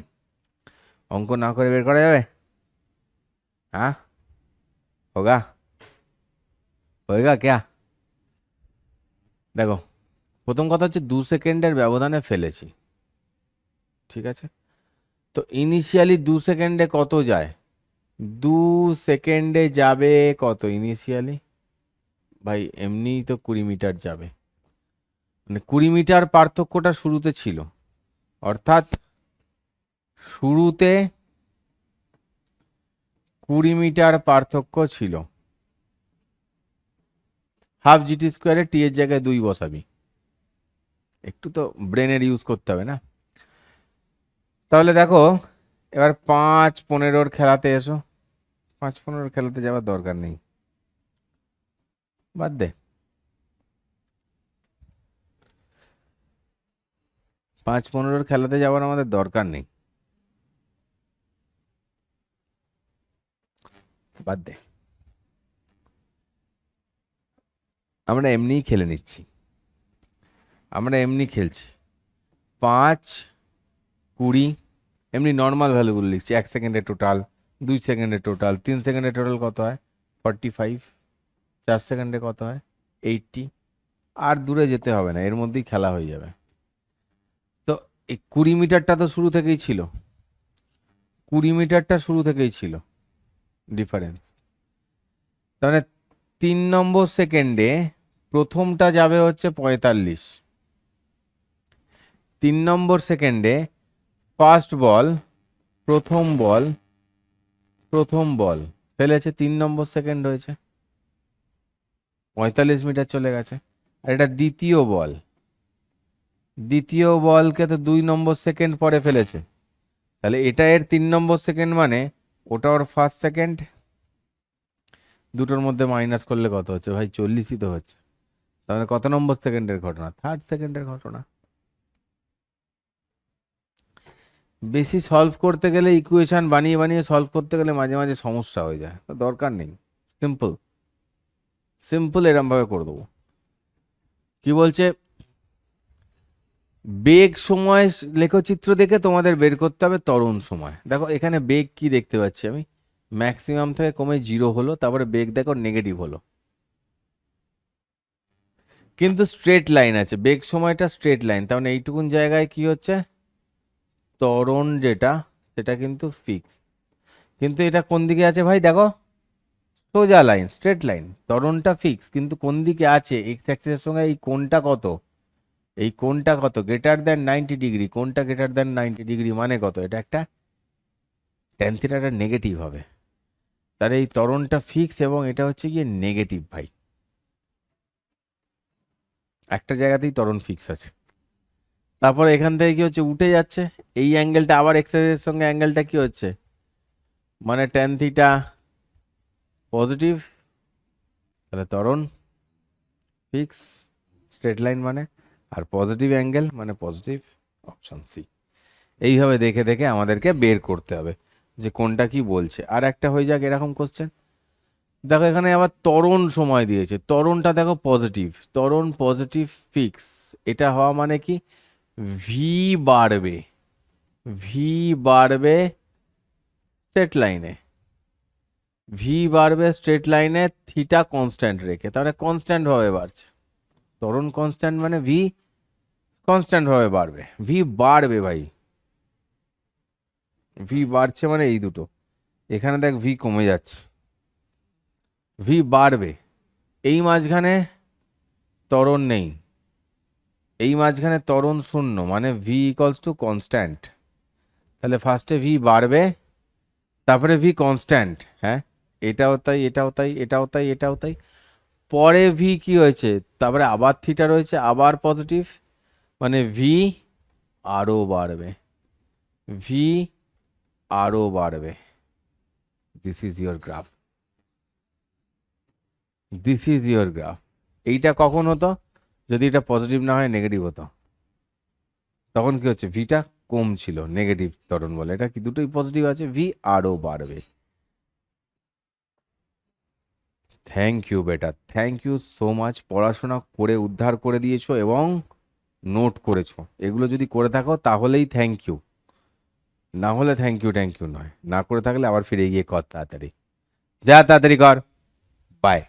অঙ্ক না করে বের করা যাবে? হ্যাঁ, হোগা, হোগা ক্যা? দেখো, প্রথম কথা হচ্ছে 2 সেকেন্ডের ব্যবধানে ফেলেছি, ঠিক আছে। তো ইনিশিয়ালি 2 সেকেন্ডে কত যায়, 2 সেকেন্ডে যাবে কত ইনিশিয়ালি, ভাই এমনিই তো 20 মিটার যাবে, মানে 20 মিটার পার্থক্যটা শুরুতে ছিল, অর্থাৎ শুরুতে 20 মিটার পার্থক্য ছিল। হাফ জিটি স্কোয়ারে টি এর জায়গায় 2 বসাবি, একটু তো ব্রেনের ইউজ করতে হবে না। তাহলে দেখো, এবার 5-15 খেলাতে এসো। 5-15 খেলাতে যাওয়ার দরকার নেই, বাদ দে। 5-15 খেলাতে যাওয়ার আমাদের দরকার নেই, বাদ দে, আমরা এমনিই খেলে নিচ্ছি, আমরা এমনি খেলছি। 5-20 এমনি নর্মাল ভ্যালুগুলো লিখছি, 1 সেকেন্ডে টোটাল, 2 সেকেন্ডে টোটাল, 3 সেকেন্ডে টোটাল কত হয়, 45। 4 সেকেন্ডে কত হয়? 80। আর দূরে যেতে হবে না, এর মধ্যেই খেলা হয়ে যাবে। তো এই 20 মিটারটা তো শুরু থেকেই ছিল, 20 মিটারটা শুরু থেকেই ছিল ডিফারেন্স। তাহলে 3 নম্বর সেকেন্ডে প্রথমটা যাবে হচ্ছে 45। 3 নম্বর সেকেন্ডে ফার্স্ট বল, প্রথম বল ফেলেছে, 3 নম্বর সেকেন্ড হয়েছে, 45 মিটার চলে গেছে। আর এটা দ্বিতীয় বলকে তো 2 নম্বর সেকেন্ড পরে ফেলেছে, তাহলে এটা এর 3 নম্বর সেকেন্ড, মানে ওটা ওর ফার্স্ট সেকেন্ড। দুটোর মধ্যে মাইনাস করলে কত হচ্ছে ভাই? 40ই তো হচ্ছে। তাহলে কত নম্বর সেকেন্ডের ঘটনা? 3rd সেকেন্ডের ঘটনা। বেশি সলভ করতে গেলে, ইকুয়েশন বানিয়ে বানিয়ে সলভ করতে গেলে মাঝে মাঝে সমস্যা হয়ে যায়, দরকার নেই। সিম্পল এরম ভাবে করে দেবো। কি বলছে? বেগ সময় লেখচিত্র দেখে তোমাদের বের করতে হবে ত্বরণ সময়। দেখো এখানে বেগ কি দেখতে পাচ্ছি আমি, ম্যাক্সিমাম থেকে কমে 0 হলো, তারপরে বেগ দেখো নেগেটিভ হলো, কিন্তু স্ট্রেট লাইন আছে, বেগ সময়টা স্ট্রেট লাইন। তার মানে এইটুকুন জায়গায় কি হচ্ছে, ত্বরণ যেটা সেটা কিন্তু ফিক্স। কিন্তু এটা কোন দিকে আছে ভাই? দেখো সোজা লাইন, স্ট্রেট লাইন, ত্বরণটা ফিক্স, কিন্তু কোন দিকে আছে? এক্স অ্যাক্সিসের সঙ্গে এই কোণটা কত? এই কোণটা কত? Greater than 90 degree. কোণটা গ্রেটার দ্যান 90 ডিগ্রি মানে কত? এটা একটা ট্যান থিটাটা নেগেটিভ হবে। তাহলে এই ত্বরণটা ফিক্স এবং এটা হচ্ছে গিয়ে নেগেটিভ ভাই। একটা জায়গাতেই ত্বরণ ফিক্স আছে। তারপর এখান থেকে কি হচ্ছে, উঠে যাচ্ছে, এই অ্যাঙ্গেলটা আবার এক্স এর সঙ্গে অ্যাঙ্গেলটা কি হচ্ছে, মানে ট্যান থিটা পজিটিভ। তাহলে ত্বরণ ফিক্স, স্ট্রেট লাইন মানে, আর পজিটিভ অ্যাঙ্গেল মানে পজিটিভ, অপশন সি। এইভাবে দেখে দেখে আমাদেরকে বের করতে হবে যে কোনটা কি বলছে। আর একটা হয়ে যাক এরকম কোশ্চেন। দেখো এখানে আবার ত্বরণ সময় দিয়েছে, ত্বরণটা দেখো পজিটিভ, ত্বরণ পজিটিভ ফিক্স। এটা হওয়া মানে কি, ভি বাড়বে, ভি বাড়বে স্ট্রেট লাইনে, ভি বাড়বে স্ট্রেট লাইনে থিটা কনস্ট্যান্ট রেখে, তাহলে কনস্ট্যান্ট ভাবে বাড়ছে। ত্বরণ কনস্ট্যান্ট মানে ভি কনস্ট্যান্ট ভাবে বাড়বে, ভি বাড়বে ভাই, ভি বাড়ছে মানে এই দুটো। এখানে দেখ ভি কমে যাচ্ছে, ভি বাড়বে। এই মাঝখানে ত্বরণ নেই, এই মাঝখানে ত্বরণ শূন্য, মানে ভি ইকলস টু কনস্ট্যান্ট। তাহলে ফার্স্টে ভি বাড়বে, তারপরে ভি কনস্ট্যান্ট, হ্যাঁ এটাও তাই, এটাও তাই, এটাও তাই, এটাও তাই। পরে ভি কি হয়েছে, তারপরে আবার থিটা রয়েছে, আবার পজিটিভ, মানে ভি আরও বাড়বে, ভি আরও বাড়বে। This is your graph, this is your graph. এইটা কখন হতো? যদি এটা পজিটিভ না হয় নেগেটিভ হতো, তখন কি হচ্ছে, ভিটা কম ছিল, নেগেটিভ ত্বরণ বলে। এটা কি দুটোই পজিটিভ আছে, ভি আরও বাড়বে। থ্যাংক ইউ বেটা, থ্যাংক ইউ সো মাচ। পড়াশোনা করে উদ্ধার করে দিয়েছো এবং নোট করেছো। এগুলো যদি করে থাকো তাহলেই থ্যাংক ইউ, না হলে থ্যাংক ইউ নয়। না করে থাকলে আবার ফিরে গিয়ে কর তাড়াতাড়ি, যা তাড়াতাড়ি কর। বাই।